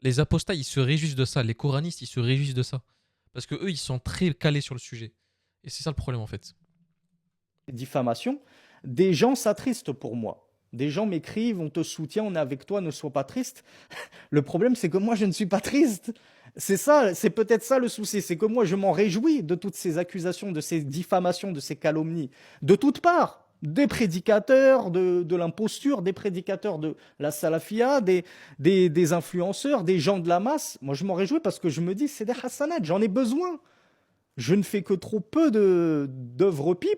Les apostats, ils se réjouissent de ça. Les coranistes, ils se réjouissent de ça. Parce que eux, ils sont très calés sur le sujet. Et c'est ça le problème, en fait. diffamation, des gens s'attristent pour moi. Des gens m'écrivent, on te soutient, on est avec toi, ne sois pas triste. Le problème, c'est que moi, je ne suis pas triste. C'est ça, c'est peut-être ça le souci, c'est que moi, je m'en réjouis de toutes ces accusations, de ces diffamations, de ces calomnies, de toutes parts. Des prédicateurs de l'imposture, des prédicateurs de la salafia, des influenceurs, des gens de la masse. Moi, je m'en réjouis parce que je me dis, c'est des hassanats, j'en ai besoin. Je ne fais que trop peu d'œuvres pies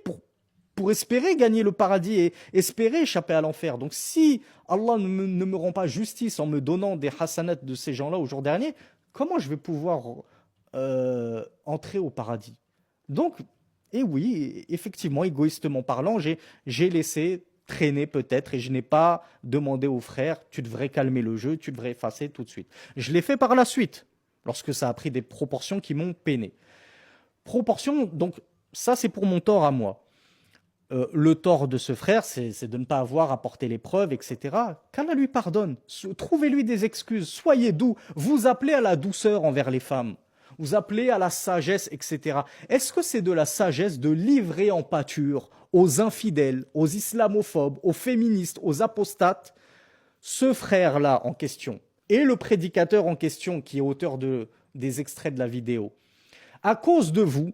pour espérer gagner le paradis et espérer échapper à l'enfer. Donc si Allah ne me rend pas justice en me donnant des hassanats de ces gens-là au jour dernier, comment je vais pouvoir entrer au paradis? Donc, et oui, effectivement, égoïstement parlant, j'ai laissé traîner peut-être et je n'ai pas demandé aux frères, tu devrais calmer le jeu, tu devrais effacer tout de suite. Je l'ai fait par la suite, lorsque ça a pris des proportions qui m'ont peiné. Proportions, donc ça c'est pour mon tort à moi. Le tort de ce frère, c'est de ne pas avoir apporté les preuves, etc. Qu'Allah lui pardonne. Trouvez-lui des excuses. Soyez doux. Vous appelez à la douceur envers les femmes. Vous appelez à la sagesse, etc. Est-ce que c'est de la sagesse de livrer en pâture aux infidèles, aux islamophobes, aux féministes, aux apostates, ce frère-là en question et le prédicateur en question qui est auteur des extraits de la vidéo, à cause de vous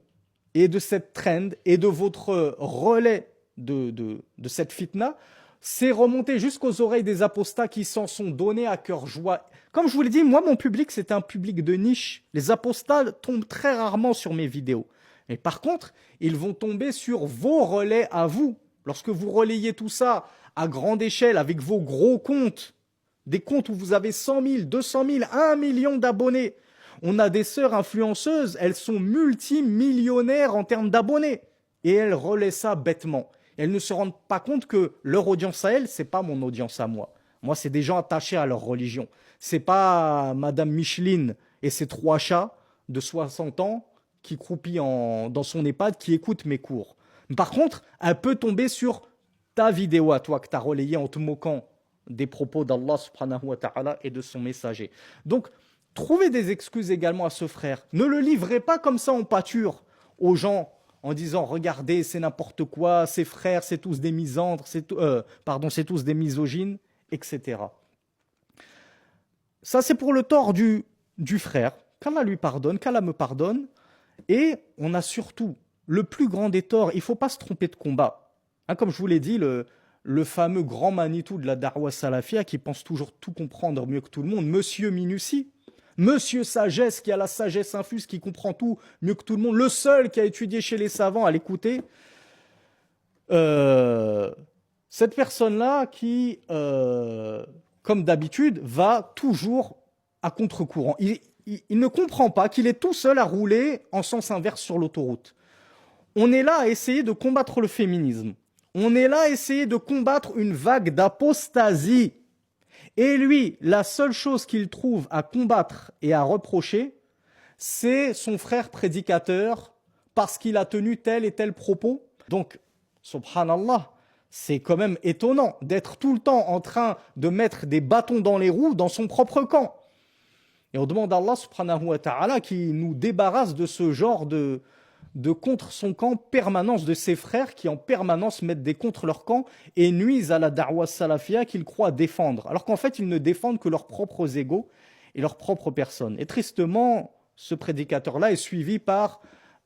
et de cette trend et de votre relais de cette fitna, c'est remonté jusqu'aux oreilles des apostats qui s'en sont donnés à cœur joie. Comme je vous l'ai dit, moi, mon public, c'est un public de niche. Les apostats tombent très rarement sur mes vidéos. Mais par contre, ils vont tomber sur vos relais à vous. Lorsque vous relayez tout ça à grande échelle avec vos gros comptes, des comptes où vous avez 100 000, 200 000, 1 million d'abonnés. On a des sœurs influenceuses, elles sont multimillionnaires en termes d'abonnés. Et elles relaient ça bêtement. Elles ne se rendent pas compte que leur audience à elles, c'est pas mon audience à moi. Moi, c'est des gens attachés à leur religion. C'est pas Madame Micheline et ses 3 chats de 60 ans qui croupit dans son EHPAD, qui écoute mes cours. Par contre, elle peut tomber sur ta vidéo à toi que tu as relayée en te moquant des propos d'Allah subhanahu wa ta'ala et de son messager. Donc, trouvez des excuses également à ce frère. Ne le livrez pas comme ça en pâture aux gens en disant « Regardez, c'est n'importe quoi, ces frères, c'est tous des misandres, c'est tous des misogynes, etc. » Ça, c'est pour le tort du frère. Qu'Allah lui pardonne, qu'Allah me pardonne. Et on a surtout le plus grand des torts. Il ne faut pas se tromper de combat. Hein, comme je vous l'ai dit, le fameux grand Manitou de la Da'wa Salafia qui pense toujours tout comprendre mieux que tout le monde, Monsieur Minutie, Monsieur Sagesse qui a la sagesse infuse, qui comprend tout mieux que tout le monde, le seul qui a étudié chez les savants, à l'écouter. Cette personne-là qui, comme d'habitude, va toujours à contre-courant. Il ne comprend pas qu'il est tout seul à rouler en sens inverse sur l'autoroute. On est là à essayer de combattre le féminisme. On est là à essayer de combattre une vague d'apostasie. Et lui, la seule chose qu'il trouve à combattre et à reprocher, c'est son frère prédicateur parce qu'il a tenu tel et tel propos. Donc, subhanallah, c'est quand même étonnant d'être tout le temps en train de mettre des bâtons dans les roues dans son propre camp. Et on demande à Allah subhanahu wa ta'ala qui nous débarrasse de ce genre de contre son camp permanence de ses frères qui en permanence mettent des contre leur camp et nuisent à la da'wa salafia qu'ils croient défendre. Alors qu'en fait, ils ne défendent que leurs propres égos et leurs propres personnes. Et tristement, ce prédicateur-là est suivi par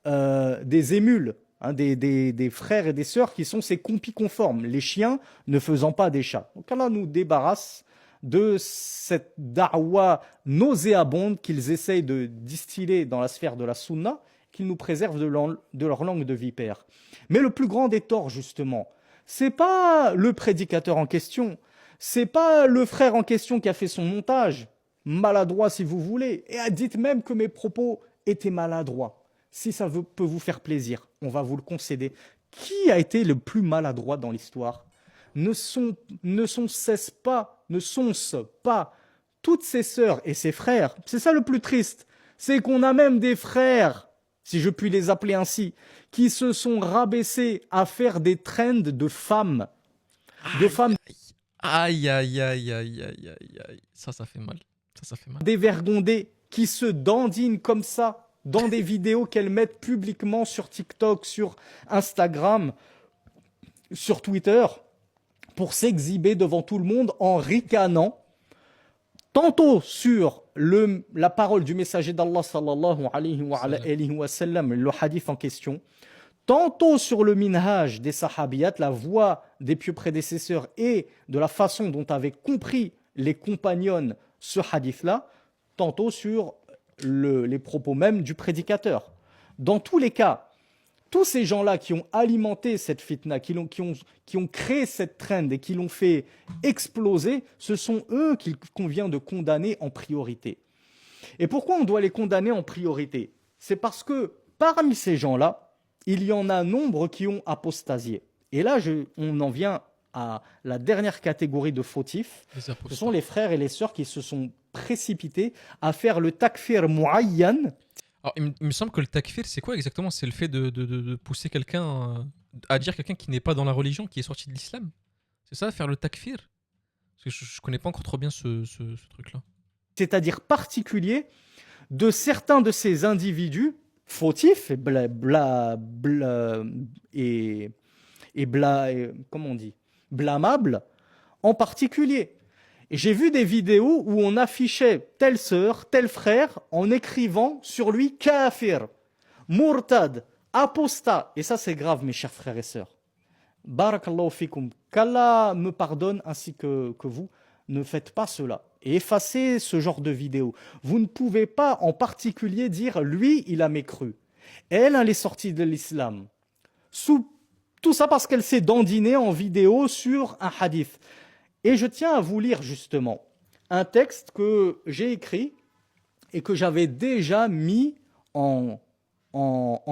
des émules, hein, des frères et des sœurs qui sont ses compis conformes, les chiens ne faisant pas des chats. Donc Allah nous débarrasse de cette da'wa nauséabonde qu'ils essayent de distiller dans la sphère de la sunna, qu'ils nous préservent de leur langue de vipère. Mais le plus grand des torts, justement, c'est pas le prédicateur en question, c'est pas le frère en question qui a fait son montage, maladroit si vous voulez, et dites même que mes propos étaient maladroits. Si ça peut vous faire plaisir, on va vous le concéder. Qui a été le plus maladroit dans l'histoire ? Ne sont-ce pas toutes ses sœurs et ses frères. C'est ça le plus triste, c'est qu'on a même des frères, si je puis les appeler ainsi, qui se sont rabaissés à faire des trends de femmes. Aïe, aïe, aïe, aïe, aïe, aïe, aïe. Ça fait mal. Ça fait mal. Dévergondées, qui se dandinent comme ça dans des vidéos qu'elles mettent publiquement sur TikTok, sur Instagram, sur Twitter, pour s'exhiber devant tout le monde en ricanant, tantôt sur la parole du messager d'Allah sallallahu alayhi wa sallam, le hadith en question, tantôt sur le minhaj des sahabiyat, la voix des pieux prédécesseurs et de la façon dont avaient compris les compagnons ce hadith-là, tantôt sur les propos même du prédicateur. Dans tous les cas, tous ces gens-là qui ont alimenté cette fitna, qui ont créé cette trend et qui l'ont fait exploser, ce sont eux qu'il convient de condamner en priorité. Et pourquoi on doit les condamner en priorité ? C'est parce que parmi ces gens-là, il y en a nombre qui ont apostasié. Et là, on en vient à la dernière catégorie de fautifs. Ce sont les frères et les sœurs qui se sont précipités à faire le takfir muayyan. Alors, il me semble que le takfir, c'est quoi exactement ? C'est le fait de pousser quelqu'un à dire quelqu'un qui n'est pas dans la religion, qui est sorti de l'islam. C'est ça, faire le takfir ? Parce que je ne connais pas encore trop bien ce truc-là. C'est-à-dire particulier de certains de ces individus fautifs et comment on dit, blâmables en particulier. Et j'ai vu des vidéos où on affichait telle sœur, tel frère en écrivant sur lui kafir, murtad, apostat. Et ça c'est grave mes chers frères et sœurs. Barakallahu fikum. Qu'Allah me pardonne ainsi que vous. Ne faites pas cela. Et effacez ce genre de vidéos. Vous ne pouvez pas en particulier dire lui il a mécru. Elle est sortie de l'islam. Tout ça parce qu'elle s'est dandinée en vidéo sur un hadith. Et je tiens à vous lire justement un texte que j'ai écrit et que j'avais déjà mis en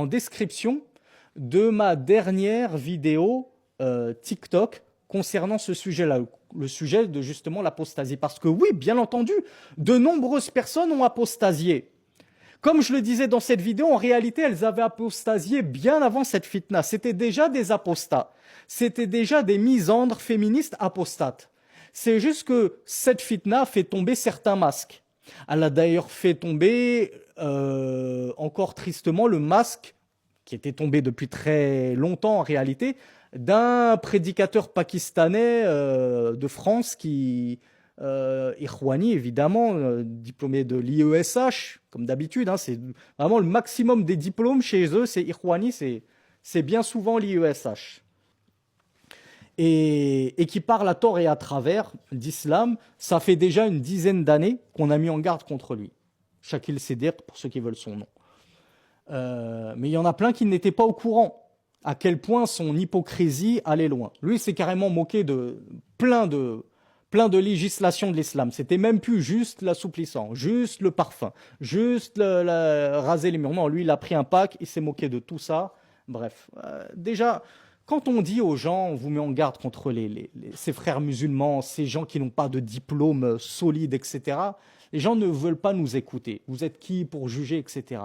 description de ma dernière vidéo TikTok concernant ce sujet-là, le sujet de justement l'apostasie. Parce que oui, bien entendu, de nombreuses personnes ont apostasié. Comme je le disais dans cette vidéo, en réalité, elles avaient apostasié bien avant cette fitna. C'était déjà des apostats. C'était déjà des misandres féministes apostates. C'est juste que cette fitna fait tomber certains masques. Elle a d'ailleurs fait tomber, encore tristement, le masque, qui était tombé depuis très longtemps en réalité, d'un prédicateur pakistanais de France qui, Irwani évidemment, diplômé de l'IESH, comme d'habitude, hein, c'est vraiment le maximum des diplômes chez eux, c'est Irwani, c'est bien souvent l'IESH. Et qui parle à tort et à travers d'islam, ça fait déjà une dizaine d'années qu'on a mis en garde contre lui. Shakil Sédir, pour ceux qui veulent son nom. Mais il y en a plein qui n'étaient pas au courant à quel point son hypocrisie allait loin. Lui, il s'est carrément moqué de plein de législations de l'islam. C'était même plus juste l'assouplissant, juste le parfum, juste raser les murs. Non, lui, il a pris un pack, il s'est moqué de tout ça. Bref, déjà, quand on dit aux gens, on vous met en garde contre ces frères musulmans, ces gens qui n'ont pas de diplôme solide, etc., les gens ne veulent pas nous écouter. Vous êtes qui pour juger, etc.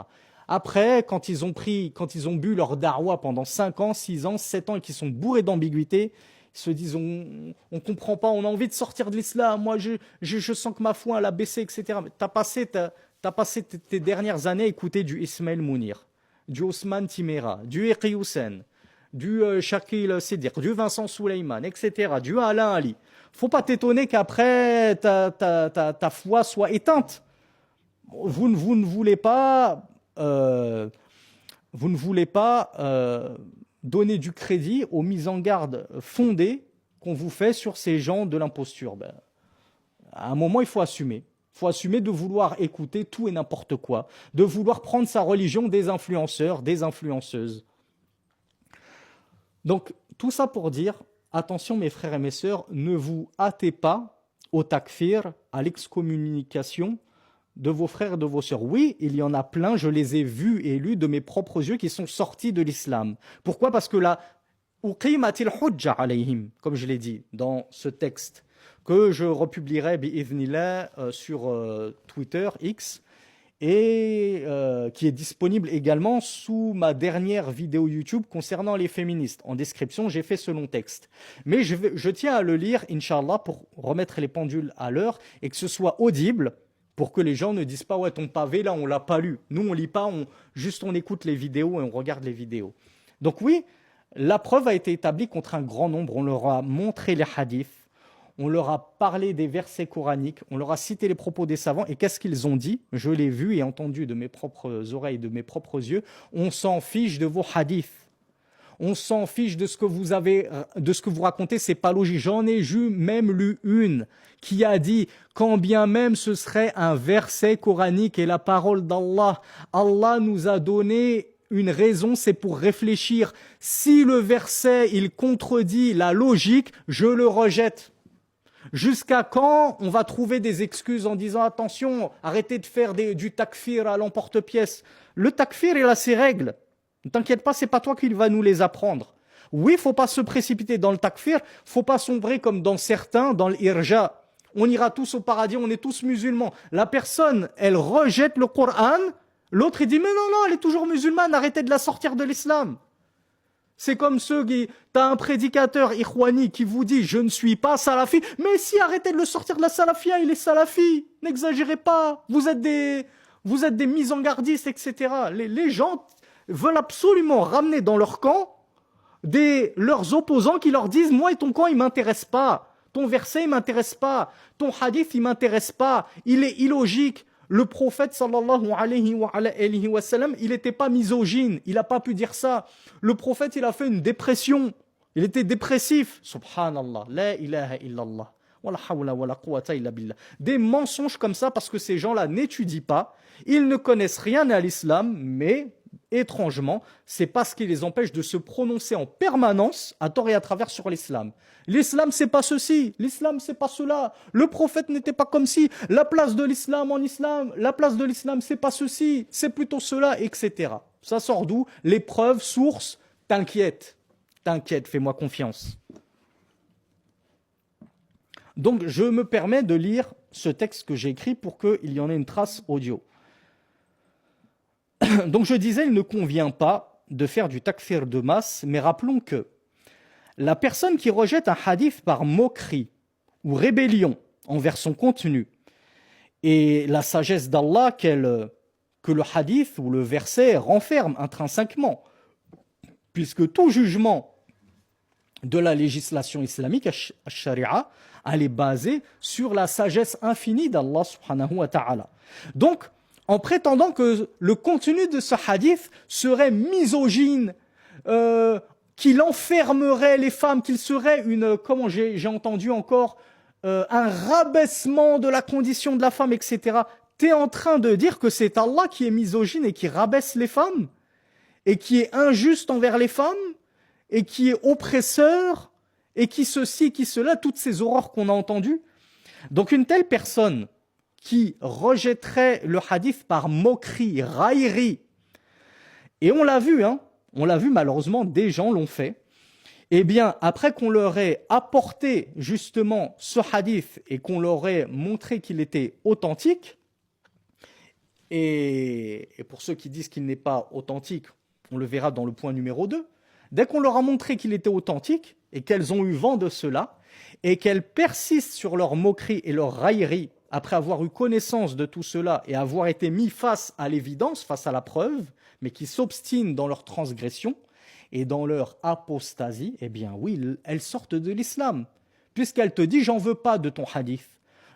Après, quand ils ont bu leur darwa pendant 5 ans, 6 ans, 7 ans et qu'ils sont bourrés d'ambiguïté, ils se disent on comprend pas, on a envie de sortir de l'islam, moi je sens que ma foi elle a baissé, etc. Mais t'as passé tes dernières années à écouter du Ismaël Mounir, du Osman Timera, du Eqi Hussein, du Shakil Sédir, du Vincent Souleyman, etc., du Alain Ali. Faut pas t'étonner qu'après ta foi soit éteinte. Vous ne voulez pas donner du crédit aux mises en garde fondées qu'on vous fait sur ces gens de l'imposture. À un moment, il faut assumer. Il faut assumer de vouloir écouter tout et n'importe quoi, de vouloir prendre sa religion des influenceurs, des influenceuses. Donc, tout ça pour dire, attention mes frères et mes sœurs, ne vous hâtez pas au takfir, à l'excommunication de vos frères et de vos sœurs. Oui, il y en a plein, je les ai vus et lus de mes propres yeux qui sont sortis de l'islam. Pourquoi ? Parce que là, uqimatil hujja alayhim, comme je l'ai dit dans ce texte, que je republierai bi'idhnillah sur Twitter, X, et qui est disponible également sous ma dernière vidéo YouTube concernant les féministes. En description, j'ai fait ce long texte. Mais je tiens à le lire, Inch'Allah, pour remettre les pendules à l'heure et que ce soit audible pour que les gens ne disent pas « Ouais, ton pavé, là, on l'a pas lu. » Nous, on lit pas, juste on écoute les vidéos et on regarde les vidéos. Donc oui, la preuve a été établie contre un grand nombre. On leur a montré les hadiths. On leur a parlé des versets coraniques, on leur a cité les propos des savants, et qu'est-ce qu'ils ont dit ? Je l'ai vu et entendu de mes propres oreilles, de mes propres yeux. On s'en fiche de vos hadiths. On s'en fiche de ce que vous racontez, c'est pas logique. J'en ai même lu une qui a dit, quand bien même ce serait un verset coranique et la parole d'Allah, Allah nous a donné une raison, c'est pour réfléchir. Si le verset, il contredit la logique, je le rejette. Jusqu'à quand on va trouver des excuses en disant attention, arrêtez de faire du takfir à l'emporte-pièce. Le takfir, il a ses règles. Ne t'inquiète pas, c'est pas toi qui va nous les apprendre. Oui, faut pas se précipiter dans le takfir, faut pas sombrer comme dans certains, dans l'irja. On ira tous au paradis, on est tous musulmans. La personne, elle rejette le Coran, l'autre il dit mais non, elle est toujours musulmane, arrêtez de la sortir de l'islam. C'est comme ceux qui... T'as un prédicateur Irwani qui vous dit « Je ne suis pas salafi ». Mais si, arrêtez de le sortir de la salafia, il est salafi. N'exagérez pas. Vous êtes des mise-en-gardistes, etc. Les gens veulent absolument ramener dans leur camp leurs opposants qui leur disent « Moi et ton camp, il ne m'intéresse pas. Ton verset, il ne m'intéresse pas. Ton hadith, il ne m'intéresse pas. Il est illogique. » Le prophète sallallahu alayhi wa sallam, il n'était pas misogyne, il n'a pas pu dire ça. Le prophète, il a fait une dépression, il était dépressif. Subhanallah, la ilaha illallah, wa la hawla wa la quwwata illa billah. Des mensonges comme ça parce que ces gens-là n'étudient pas, ils ne connaissent rien à l'islam, mais étrangement, c'est pas ce qui les empêche de se prononcer en permanence à tort et à travers sur l'islam. L'islam, c'est pas ceci. L'islam, c'est pas cela. Le prophète n'était pas comme si. La place de l'islam en islam, la place de l'islam, c'est pas ceci, c'est plutôt cela, etc. Ça sort d'où ? Les preuves, sources, t'inquiète, fais-moi confiance. Donc, je me permets de lire ce texte que j'ai écrit pour qu'il y en ait une trace audio. Donc je disais, il ne convient pas de faire du takfir de masse, mais rappelons que la personne qui rejette un hadith par moquerie ou rébellion envers son contenu et la sagesse d'Allah que le hadith ou le verset renferme intrinsèquement, puisque tout jugement de la législation islamique, al-sharia, elle est basée sur la sagesse infinie d'Allah subhanahu wa ta'ala. Donc, en prétendant que le contenu de ce hadith serait misogyne, qu'il enfermerait les femmes, qu'il serait comment j'ai entendu encore, un rabaissement de la condition de la femme, etc. Tu es en train de dire que c'est Allah qui est misogyne et qui rabaisse les femmes, et qui est injuste envers les femmes, et qui est oppresseur, et qui ceci, qui cela, toutes ces horreurs qu'on a entendues. Donc une telle personne qui rejetterait le hadith par moquerie, raillerie, et on l'a vu, malheureusement, des gens l'ont fait, eh bien, après qu'on leur ait apporté justement ce hadith et qu'on leur ait montré qu'il était authentique, et pour ceux qui disent qu'il n'est pas authentique, on le verra dans le point numéro 2, dès qu'on leur a montré qu'il était authentique et qu'elles ont eu vent de cela, et qu'elles persistent sur leur moquerie et leur raillerie, après avoir eu connaissance de tout cela et avoir été mis face à l'évidence, face à la preuve, mais qui s'obstinent dans leur transgression et dans leur apostasie, eh bien oui, elles sortent de l'islam. Puisqu'elle te dit, j'en veux pas de ton hadith,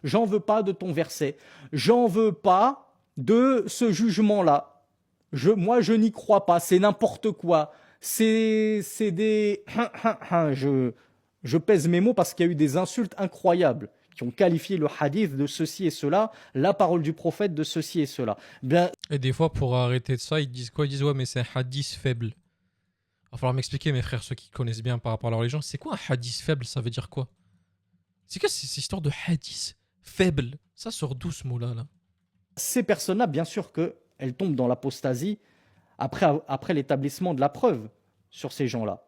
j'en veux pas de ton verset, j'en veux pas de ce jugement-là. Moi, je n'y crois pas, c'est n'importe quoi. C'est des... Je pèse mes mots parce qu'il y a eu des insultes incroyables qui ont qualifié le hadith de ceci et cela, la parole du prophète de ceci et cela. Bien... Et des fois, pour arrêter de ça, ils disent quoi? Ils disent, ouais, mais c'est un hadith faible. Il va falloir m'expliquer, mes frères, ceux qui connaissent bien par rapport à leur religion, c'est quoi un hadith faible? Ça veut dire quoi? C'est quoi cette histoire de hadith faible? Ça sort d'où ce mot-là là? Ces personnes-là, bien sûr qu'elles tombent dans l'apostasie après l'établissement de la preuve sur ces gens-là.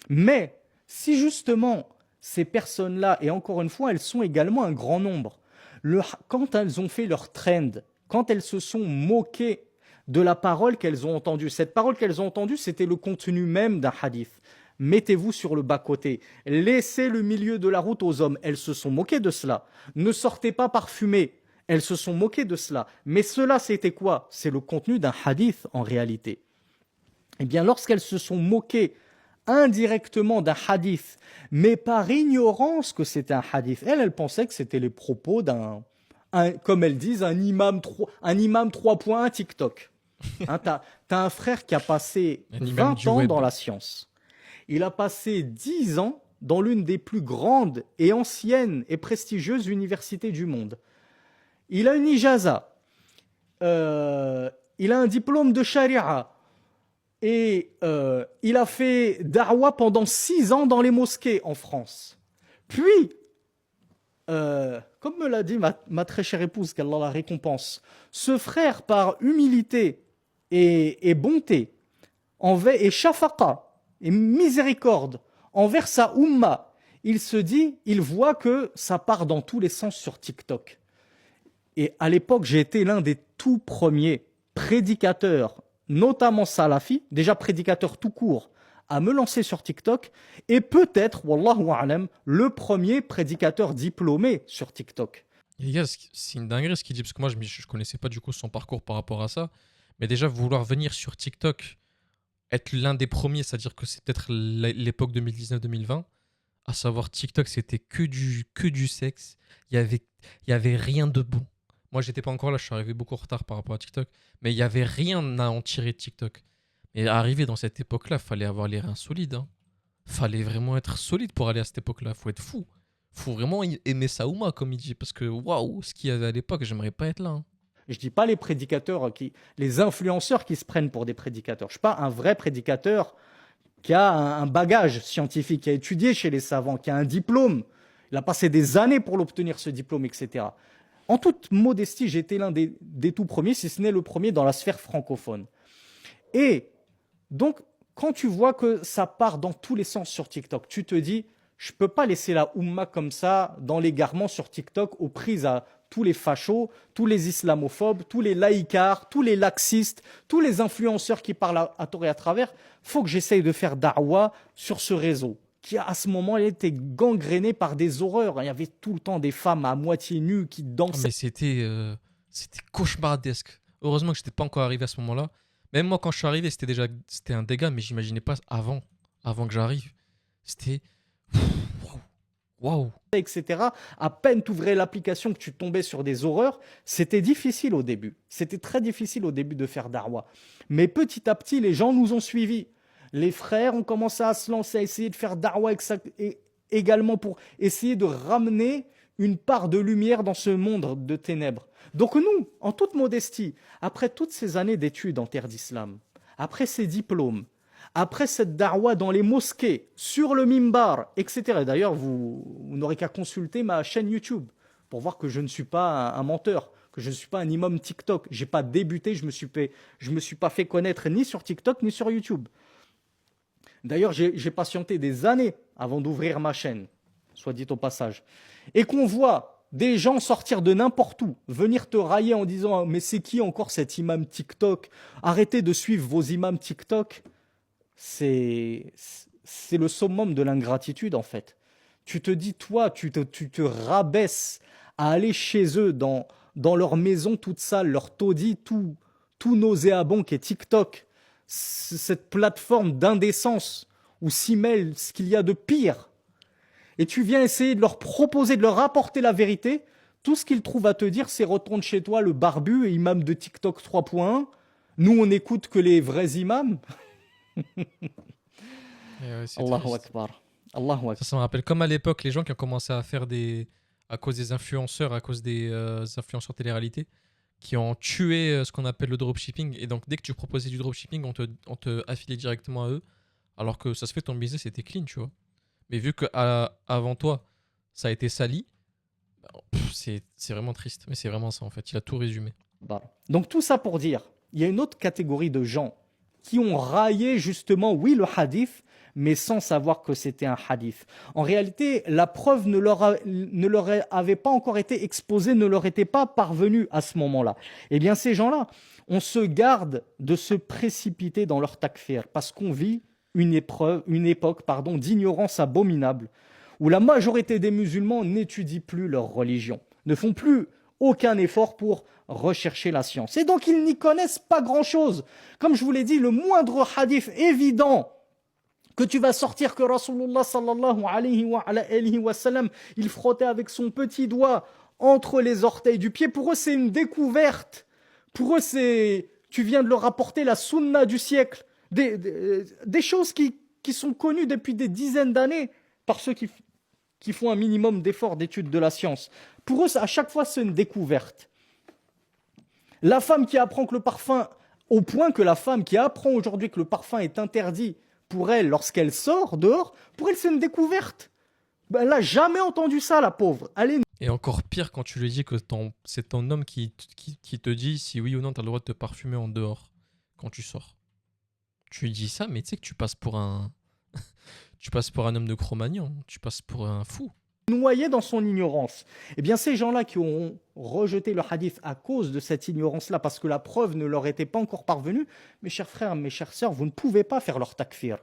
Mais si justement ces personnes-là, et encore une fois, elles sont également un grand nombre, quand elles ont fait leur trend, quand elles se sont moquées de la parole qu'elles ont entendue, cette parole qu'elles ont entendue, c'était le contenu même d'un hadith. Mettez-vous sur le bas-côté, laissez le milieu de la route aux hommes. Elles se sont moquées de cela. Ne sortez pas parfumées. Elles se sont moquées de cela. Mais cela, c'était quoi? C'est le contenu d'un hadith en réalité. Eh bien, lorsqu'elles se sont moquées indirectement d'un hadith, mais par ignorance que c'était un hadith, elles pensaient que c'était les propos comme elles disent, un imam 3.1 TikTok. T'as un frère qui a passé 20 ans dans la science. Il a passé 10 ans dans l'une des plus grandes et anciennes et prestigieuses universités du monde. Il a une ijaza, il a un diplôme de sharia et il a fait da'wa pendant 6 ans dans les mosquées en France. Puis, comme me l'a dit ma très chère épouse, qu'Allah la récompense, ce frère par humilité et bonté et shafaqa et miséricorde envers sa umma, il voit que ça part dans tous les sens sur TikTok. Et à l'époque, j'ai été l'un des tout premiers prédicateurs, notamment salafi, déjà prédicateur tout court, à me lancer sur TikTok, et peut-être, wallahu a'lam, le premier prédicateur diplômé sur TikTok. Et les gars, c'est une dinguerie ce qu'il dit, parce que moi, je ne connaissais pas du coup son parcours par rapport à ça, mais déjà, vouloir venir sur TikTok, être l'un des premiers, c'est-à-dire que c'est peut-être l'époque 2019-2020, à savoir TikTok, c'était que du sexe, il y avait rien de bon. Moi, j'étais pas encore là, je suis arrivé beaucoup en retard par rapport à TikTok, mais il y avait rien à en tirer de TikTok. Et arrivé dans cette époque-là, fallait avoir les reins solides. Fallait vraiment être solide pour aller à cette époque-là. Faut être fou. Faut vraiment aimer sa oumma, comme il dit, parce que waouh, ce qu'il y avait à l'époque, j'aimerais pas être là. Je dis pas les prédicateurs, les influenceurs qui se prennent pour des prédicateurs. Je suis pas un vrai prédicateur qui a un bagage scientifique, qui a étudié chez les savants, qui a un diplôme. Il a passé des années pour l'obtenir, ce diplôme, etc. En toute modestie, j'ai été l'un des tout premiers, si ce n'est le premier dans la sphère francophone. Et donc, quand tu vois que ça part dans tous les sens sur TikTok, tu te dis, je ne peux pas laisser la Oumma comme ça, dans l'égarement sur TikTok, aux prises à tous les fachos, tous les islamophobes, tous les laïcards, tous les laxistes, tous les influenceurs qui parlent à tort et à travers. Faut que j'essaye de faire da'wa sur ce réseau qui, à ce moment, était gangréné par des horreurs. Il y avait tout le temps des femmes à moitié nues qui dansaient. Mais c'était cauchemardesque. Heureusement que j'étais pas encore arrivé à ce moment-là. Même moi, quand je suis arrivé, c'était un dégât, mais j'imaginais pas avant que j'arrive. C'était waouh. etc. À peine tu ouvrais l'application que tu tombais sur des horreurs, c'était difficile au début. C'était très difficile au début de faire darwa. Mais petit à petit, les gens nous ont suivis. Les frères ont commencé à se lancer, à essayer de faire darwa également pour essayer de ramener une part de lumière dans ce monde de ténèbres. Donc nous, en toute modestie, après toutes ces années d'études en terre d'islam, après ces diplômes, après cette darwa dans les mosquées, sur le mimbar, etc. D'ailleurs, vous n'aurez qu'à consulter ma chaîne YouTube pour voir que je ne suis pas un menteur, que je ne suis pas un imam TikTok. Je n'ai pas débuté, je me suis pas fait connaître ni sur TikTok ni sur YouTube. D'ailleurs, j'ai patienté des années avant d'ouvrir ma chaîne, soit dit au passage. Et qu'on voit des gens sortir de n'importe où, venir te railler en disant « Mais c'est qui encore cet imam TikTok? Arrêtez de suivre vos imams TikTok ». C'est le summum de l'ingratitude, en fait. Tu te dis, toi, tu te rabaisses à aller chez eux dans leur maison toute sale, leur taudis tout nauséabond qui est TikTok, cette plateforme d'indécence où s'y mêle ce qu'il y a de pire. Et tu viens essayer de leur proposer, de leur apporter la vérité. Tout ce qu'ils trouvent à te dire, c'est retourne chez toi, le barbu, imam de TikTok 3.1. Nous, on n'écoute que les vrais imams. Ouais, Allahu Akbar. Allahu Akbar. Ça me rappelle comme à l'époque, les gens qui ont commencé à faire à cause des influenceurs, à cause des influenceurs télé-réalité, qui ont tué ce qu'on appelle le dropshipping. Et donc, dès que tu proposais du dropshipping, on te affiliait directement à eux. Alors que ça se fait, ton business était clean, tu vois. Mais vu qu'avant toi, ça a été sali, c'est vraiment triste. Mais c'est vraiment ça, en fait. Il a tout résumé. Donc, tout ça pour dire, il y a une autre catégorie de gens qui ont raillé justement, oui, le hadith, mais sans savoir que c'était un hadith. En réalité, la preuve ne leur avait pas encore été exposée, ne leur était pas parvenue à ce moment-là. Eh bien, ces gens-là, on se garde de se précipiter dans leur takfir, parce qu'on vit une époque d'ignorance abominable, où la majorité des musulmans n'étudient plus leur religion, ne font plus aucun effort pour rechercher la science. Et donc, ils n'y connaissent pas grand-chose. Comme je vous l'ai dit, le moindre hadith évident que tu vas sortir que Rasulullah sallallahu alayhi wa sallam, il frottait avec son petit doigt entre les orteils du pied, pour eux, c'est une découverte. Pour eux, tu viens de leur apporter la sunna du siècle. Des choses qui sont connues depuis des dizaines d'années par ceux qui font un minimum d'efforts d'étude de la science. Pour eux, à chaque fois, c'est une découverte. La femme qui apprend que le parfum, au point que la femme qui apprend aujourd'hui que le parfum est interdit pour elle lorsqu'elle sort dehors, pour elle, c'est une découverte. Elle n'a jamais entendu ça, la pauvre. Et encore pire quand tu lui dis que c'est ton homme qui te dit si oui ou non tu as le droit de te parfumer en dehors quand tu sors. Tu lui dis ça, mais tu sais que tu passes pour un homme de Cro-Magnon, tu passes pour un fou. Noyé dans son ignorance. Eh bien, ces gens-là qui ont rejeté le hadith à cause de cette ignorance-là, parce que la preuve ne leur était pas encore parvenue, mes chers frères, mes chères sœurs, vous ne pouvez pas faire leur takfir.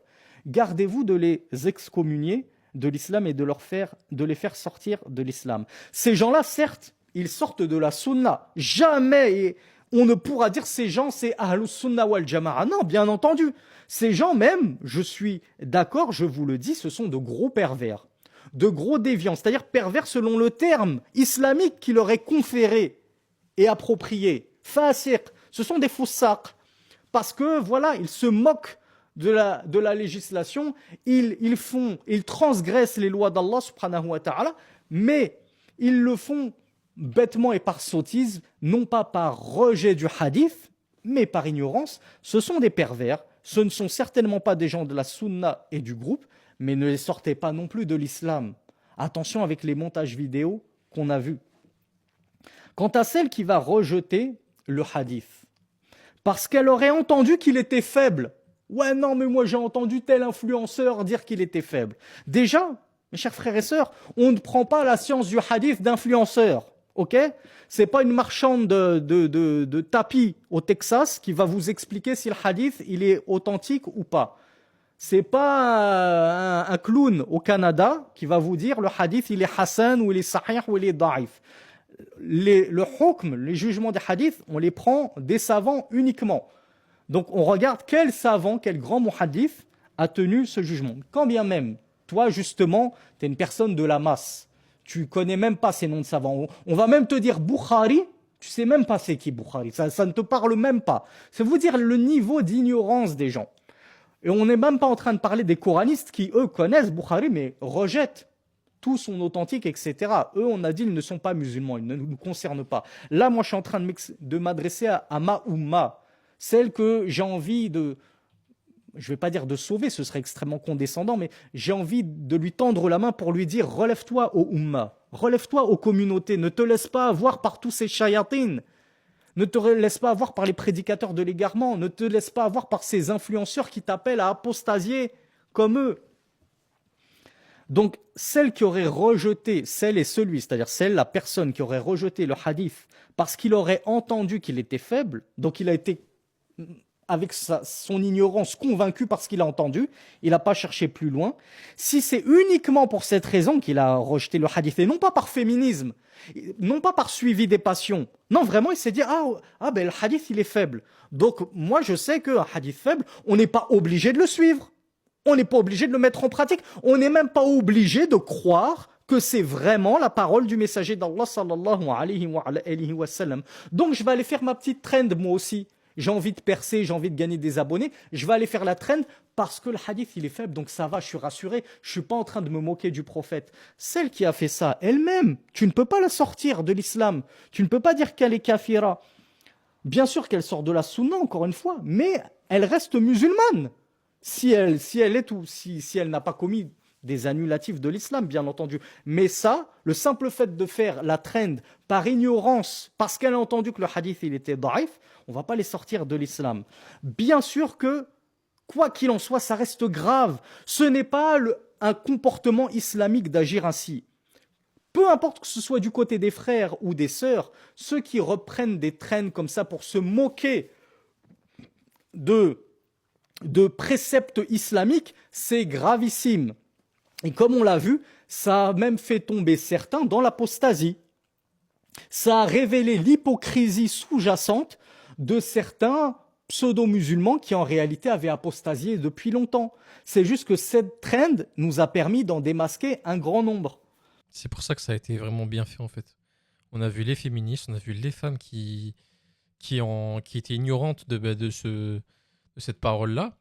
Gardez-vous de les excommunier de l'islam et de les faire sortir de l'islam. Ces gens-là, certes, ils sortent de la sunna. Jamais on ne pourra dire ces gens, c'est Ahlus Sunna wal Jama'a. Non, bien entendu. Ces gens même, je suis d'accord, je vous le dis, ce sont de gros pervers, de gros déviants, c'est-à-dire pervers selon le terme islamique qui leur est conféré et approprié. Fasiq, ce sont des foussaq, parce que voilà, ils se moquent de la législation, ils transgressent les lois d'Allah subhanahu wa ta'ala, mais ils le font bêtement et par sottise, non pas par rejet du hadith, mais par ignorance. Ce sont des pervers, ce ne sont certainement pas des gens de la sunna et du groupe, mais ne les sortez pas non plus de l'islam. Attention avec les montages vidéo qu'on a vus. Quant à celle qui va rejeter le hadith, parce qu'elle aurait entendu qu'il était faible. Ouais, non, mais moi j'ai entendu tel influenceur dire qu'il était faible. Déjà, mes chers frères et sœurs, on ne prend pas la science du hadith d'influenceur. Ok? C'est pas une marchande de tapis au Texas qui va vous expliquer si le hadith il est authentique ou pas. C'est pas un clown au Canada qui va vous dire le hadith il est hassan ou il est sahih ou il est da'if. Le hukm, les jugements des hadiths, on les prend des savants uniquement. Donc on regarde quel savant, quel grand muhaddith a tenu ce jugement. Quand bien même, toi justement, tu es une personne de la masse, tu connais même pas ces noms de savants. On va même te dire Bukhari, tu sais même pas c'est qui Bukhari, ça ne te parle même pas. C'est vous dire le niveau d'ignorance des gens. Et on n'est même pas en train de parler des coranistes qui, eux, connaissent Bukhari, mais rejettent tout son authentique, etc. Eux, on a dit, ils ne sont pas musulmans, ils ne nous concernent pas. Là, moi, je suis en train de m'adresser à ma Ummah, celle que j'ai envie de, je ne vais pas dire de sauver, ce serait extrêmement condescendant, mais j'ai envie de lui tendre la main pour lui dire, relève-toi aux Ummah, relève-toi aux communautés, ne te laisse pas avoir par tous ces shayatines. Ne te laisse pas avoir par les prédicateurs de l'égarement. Ne te laisse pas avoir par ces influenceurs qui t'appellent à apostasier comme eux. Donc, celle qui aurait rejeté, celle et celui, c'est-à-dire celle, la personne qui aurait rejeté le hadith parce qu'il aurait entendu qu'il était faible, donc il a été, avec son ignorance, convaincu par ce qu'il a entendu, il n'a pas cherché plus loin. Si c'est uniquement pour cette raison qu'il a rejeté le hadith, et non pas par féminisme, non pas par suivi des passions, non, vraiment, il s'est dit, ben le hadith, il est faible. Donc, moi, je sais qu'un hadith faible, on n'est pas obligé de le suivre. On n'est pas obligé de le mettre en pratique. On n'est même pas obligé de croire que c'est vraiment la parole du messager d'Allah, sallallahu alayhi wa sallam. Donc, je vais aller faire ma petite trend, moi aussi. J'ai envie de percer, j'ai envie de gagner des abonnés. Je vais aller faire la trend parce que le hadith, il est faible. Donc, ça va, je suis rassuré. Je ne suis pas en train de me moquer du prophète. Celle qui a fait ça, elle-même, tu ne peux pas la sortir de l'islam. Tu ne peux pas dire qu'elle est kafira. Bien sûr qu'elle sort de la sunna, encore une fois, mais elle reste musulmane. Si elle n'a pas commis des annulatifs de l'islam, bien entendu. Mais ça, le simple fait de faire la trend par ignorance, parce qu'elle a entendu que le hadith il était daif, on ne va pas les sortir de l'islam. Bien sûr que, quoi qu'il en soit, ça reste grave. Ce n'est pas un comportement islamique d'agir ainsi. Peu importe que ce soit du côté des frères ou des sœurs, ceux qui reprennent des trends comme ça pour se moquer de préceptes islamiques, c'est gravissime. Et comme on l'a vu, ça a même fait tomber certains dans l'apostasie. Ça a révélé l'hypocrisie sous-jacente de certains pseudo-musulmans qui en réalité avaient apostasié depuis longtemps. C'est juste que cette trend nous a permis d'en démasquer un grand nombre. C'est pour ça que ça a été vraiment bien fait en fait. On a vu les féministes, on a vu les femmes qui étaient ignorantes de cette parole-là,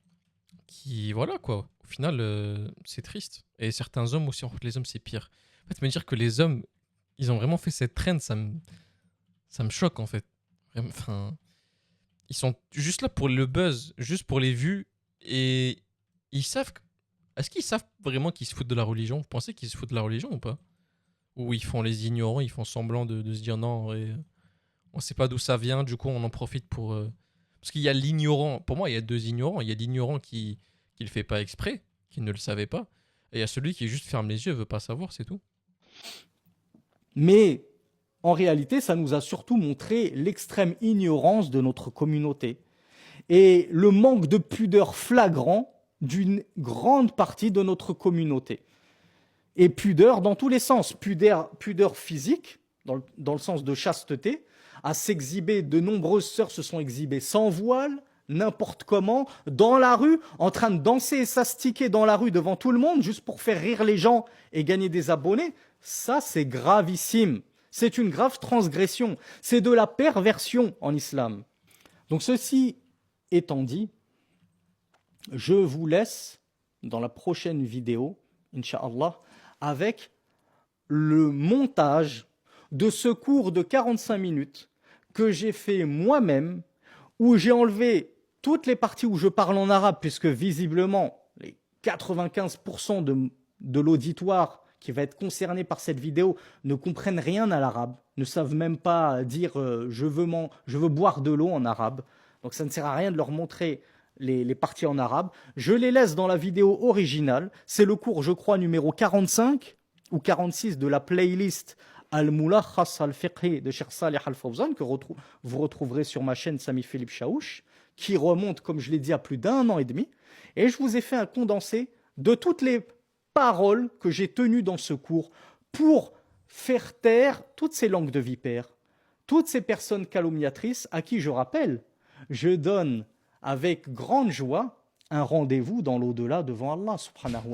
qui, voilà quoi, au final, c'est triste. Et certains hommes aussi, en fait, les hommes, c'est pire. En fait, me dire que les hommes, ils ont vraiment fait cette trend, ça me choque, en fait. Enfin, ils sont juste là pour le buzz, juste pour les vues, et ils savent... Est-ce qu'ils savent vraiment qu'ils se foutent de la religion? Vous pensez qu'ils se foutent de la religion ou pas? Ou ils font les ignorants, ils font semblant de se dire non, on sait pas d'où ça vient, du coup on en profite pour... Parce qu'il y a l'ignorant, pour moi il y a deux ignorants, il y a l'ignorant qui le fait pas exprès, qui ne le savait pas, et il y a celui qui juste ferme les yeux, veut pas savoir, c'est tout. Mais en réalité, ça nous a surtout montré l'extrême ignorance de notre communauté et le manque de pudeur flagrant d'une grande partie de notre communauté. Et pudeur dans tous les sens, pudeur physique, dans le sens de chasteté, à s'exhiber, de nombreuses sœurs se sont exhibées sans voile, n'importe comment, dans la rue, en train de danser et s'astiquer dans la rue devant tout le monde, juste pour faire rire les gens et gagner des abonnés. Ça, c'est gravissime. C'est une grave transgression. C'est de la perversion en islam. Donc ceci étant dit, je vous laisse dans la prochaine vidéo, Inch'Allah, avec le montage de ce cours de 45 minutes que j'ai fait moi-même, où j'ai enlevé toutes les parties où je parle en arabe, puisque visiblement, les 95% de l'auditoire qui va être concerné par cette vidéo ne comprennent rien à l'arabe, ne savent même pas dire je veux boire de l'eau en arabe. Donc ça ne sert à rien de leur montrer les parties en arabe. Je les laisse dans la vidéo originale. C'est le cours, je crois, numéro 45 ou 46 de la playlist Al-Mulakhas al-Fiqhi de Cheikh Salih Al-Fawzan, que vous retrouverez sur ma chaîne Sami Philippe Chaouch, qui remonte, comme je l'ai dit, à plus d'1 an et demi. Et je vous ai fait un condensé de toutes les paroles que j'ai tenues dans ce cours pour faire taire toutes ces langues de vipères, toutes ces personnes calomniatrices à qui, je rappelle, je donne avec grande joie un rendez-vous dans l'au-delà devant Allah subhanahu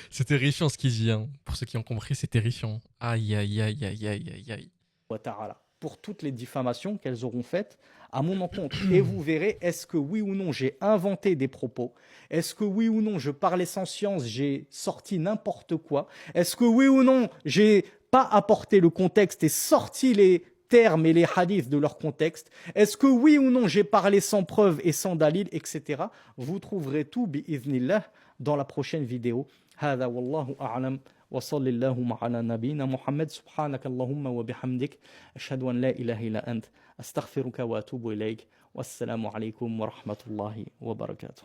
C'est terrifiant ce qu'il dit, hein. Pour ceux qui ont compris, c'est terrifiant. Aïe, aïe, aïe, aïe, aïe, aïe, aïe. wa ta'ala, pour toutes les diffamations qu'elles auront faites à mon encontre. Et vous verrez, est-ce que oui ou non j'ai inventé des propos? Est-ce que oui ou non je parlais sans science, j'ai sorti n'importe quoi? Est-ce que oui ou non j'ai pas apporté le contexte et sorti les termes et les hadiths de leur contexte? Est-ce que oui ou non j'ai parlé sans preuve et sans dalil, etc. Vous trouverez tout, bi'idhnillah, dans la prochaine vidéo. هذا والله أعلم وصلى اللهم على نبينا محمد سبحانك اللهم وبحمدك أشهد أن لا إله إلا أنت أستغفرك وأتوب إليك والسلام عليكم ورحمة الله وبركاته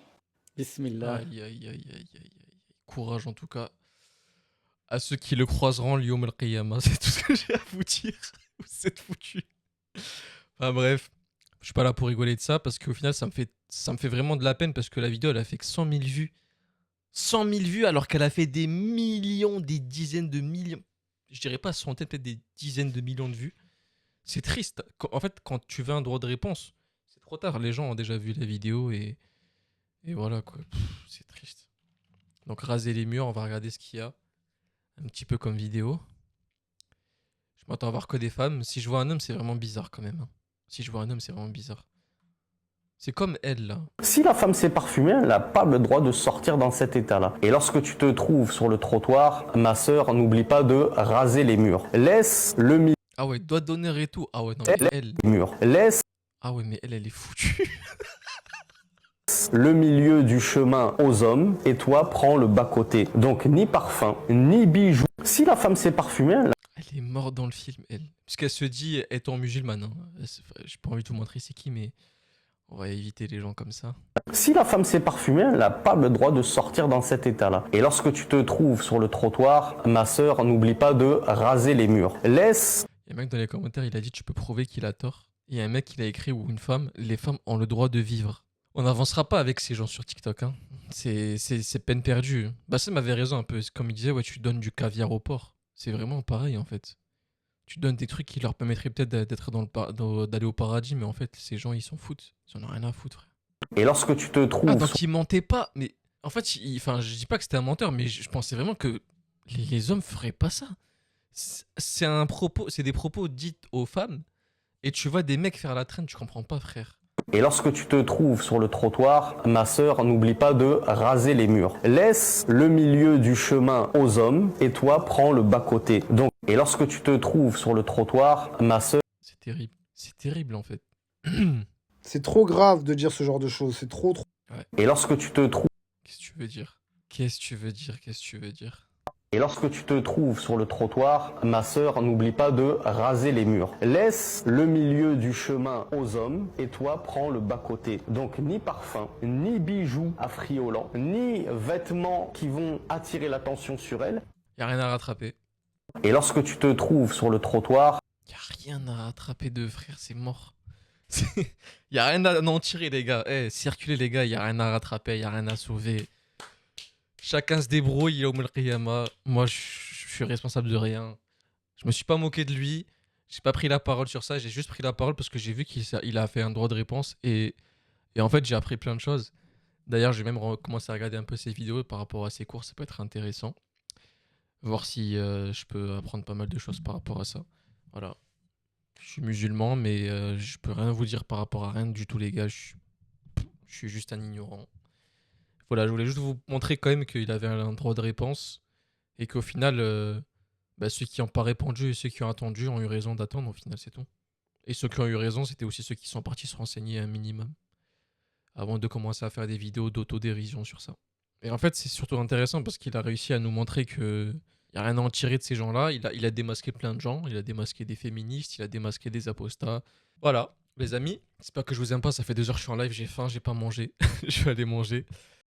بسم الله. Aïe, aïe, aïe, aïe, aïe, aïe. Courage en tout cas à ceux qui le croiseront, Lyoum al-Qiyamah. C'est tout ce que j'ai à vous dire. Vous êtes foutus. Enfin bref, je suis pas là pour rigoler de ça parce qu'au final, ça me fait vraiment de la peine parce que la vidéo, elle a fait que 100 000 vues. 100 000 vues alors qu'elle a fait des millions, des dizaines de millions. Je dirais pas centaines, peut-être des dizaines de millions de vues. C'est triste. En fait, quand tu veux un droit de réponse, c'est trop tard. Les gens ont déjà vu la vidéo et voilà quoi. C'est triste. Donc raser les murs, on va regarder ce qu'il y a. Un petit peu comme vidéo. Je m'attends à voir que des femmes. Si je vois un homme, c'est vraiment bizarre quand même, hein. Si je vois un homme, c'est vraiment bizarre. C'est comme elle là. Si la femme s'est parfumée, elle n'a pas le droit de sortir dans cet état-là. Et lorsque tu te trouves sur le trottoir, ma sœur, n'oublie pas de raser les murs. Laisse le milieu Ah ouais, doigt d'honneur et tout. Ah ouais, non, mais elle. des murs. Laisse Ah ouais, mais elle est foutue. le milieu du chemin aux hommes et toi, prends le bas-côté. Donc, ni parfum, ni bijoux. Si la femme s'est parfumée, elle Elle est morte dans le film, elle. Parce qu'elle se dit étant musulmane, hein. J'ai pas envie de vous montrer c'est qui, mais on va éviter les gens comme ça. Si la femme s'est parfumée, elle n'a pas le droit de sortir dans cet état-là. Et lorsque tu te trouves sur le trottoir, ma sœur, n'oublie pas de raser les murs. Laisse Il y a un mec dans les commentaires, il a dit tu peux prouver qu'il a tort. Il y a un mec qui a écrit ou une femme, les femmes ont le droit de vivre. On n'avancera pas avec ces gens sur TikTok, hein. C'est peine perdue. Bassem avait raison un peu. Comme il disait, ouais, tu donnes du caviar au porc. C'est vraiment pareil en fait. Tu donnes des trucs qui leur permettraient peut-être d'être d'aller au paradis, mais en fait, ces gens, ils s'en foutent. Ils en ont rien à foutre, frère. Et lorsque tu te trouves Ah, donc il mentait pas, mais en fait, enfin, je dis pas que c'était un menteur, mais je pensais vraiment que les hommes feraient pas ça. C'est des propos dits aux femmes, et tu vois des mecs faire la traîne, tu comprends pas, frère. Et lorsque tu te trouves sur le trottoir, ma sœur, n'oublie pas de raser les murs. Laisse le milieu du chemin aux hommes et toi, prends le bas-côté. Donc, et lorsque tu te trouves sur le trottoir, ma sœur... C'est terrible en fait. C'est trop grave de dire ce genre de choses. C'est trop. Et lorsque tu te trouves... Qu'est-ce que tu veux dire? Qu'est-ce que tu veux dire? Qu'est-ce que tu veux dire? Et lorsque tu te trouves sur le trottoir, ma sœur, n'oublie pas de raser les murs. Laisse le milieu du chemin aux hommes et toi, prends le bas-côté. Donc, ni parfum, ni bijoux affriolants, ni vêtements qui vont attirer l'attention sur elle. Y a rien à rattraper. Et lorsque tu te trouves sur le trottoir... Y a rien à rattraper de frère, c'est mort. Y a rien à en tirer les gars. Circulez les gars, y a rien à rattraper, y a rien à sauver. Chacun se débrouille, Yawm al-Qiyamah. Moi, je suis responsable de rien. Je me suis pas moqué de lui. J'ai pas pris la parole sur ça. J'ai juste pris la parole parce que j'ai vu qu'il a fait un droit de réponse. Et en fait, j'ai appris plein de choses. D'ailleurs, j'ai même commencé à regarder un peu ses vidéos par rapport à ses cours. Ça peut être intéressant. Voir si je peux apprendre pas mal de choses par rapport à ça. Voilà. Je suis musulman, mais je peux rien vous dire par rapport à rien du tout, les gars. Je suis juste un ignorant. Voilà, je voulais juste vous montrer quand même qu'il avait un droit de réponse et qu'au final, ceux qui n'ont pas répondu et ceux qui ont attendu ont eu raison d'attendre. Au final, c'est tout. Et ceux qui ont eu raison, c'était aussi ceux qui sont partis se renseigner un minimum avant de commencer à faire des vidéos d'autodérision sur ça. Et en fait, c'est surtout intéressant parce qu'il a réussi à nous montrer qu'il n'y a rien à en tirer de ces gens-là. Il a démasqué plein de gens. Il a démasqué des féministes, il a démasqué des apostats. Voilà, les amis. C'est pas que je vous aime pas, ça fait 2 heures que je suis en live, j'ai faim, j'ai pas mangé. Je vais aller manger.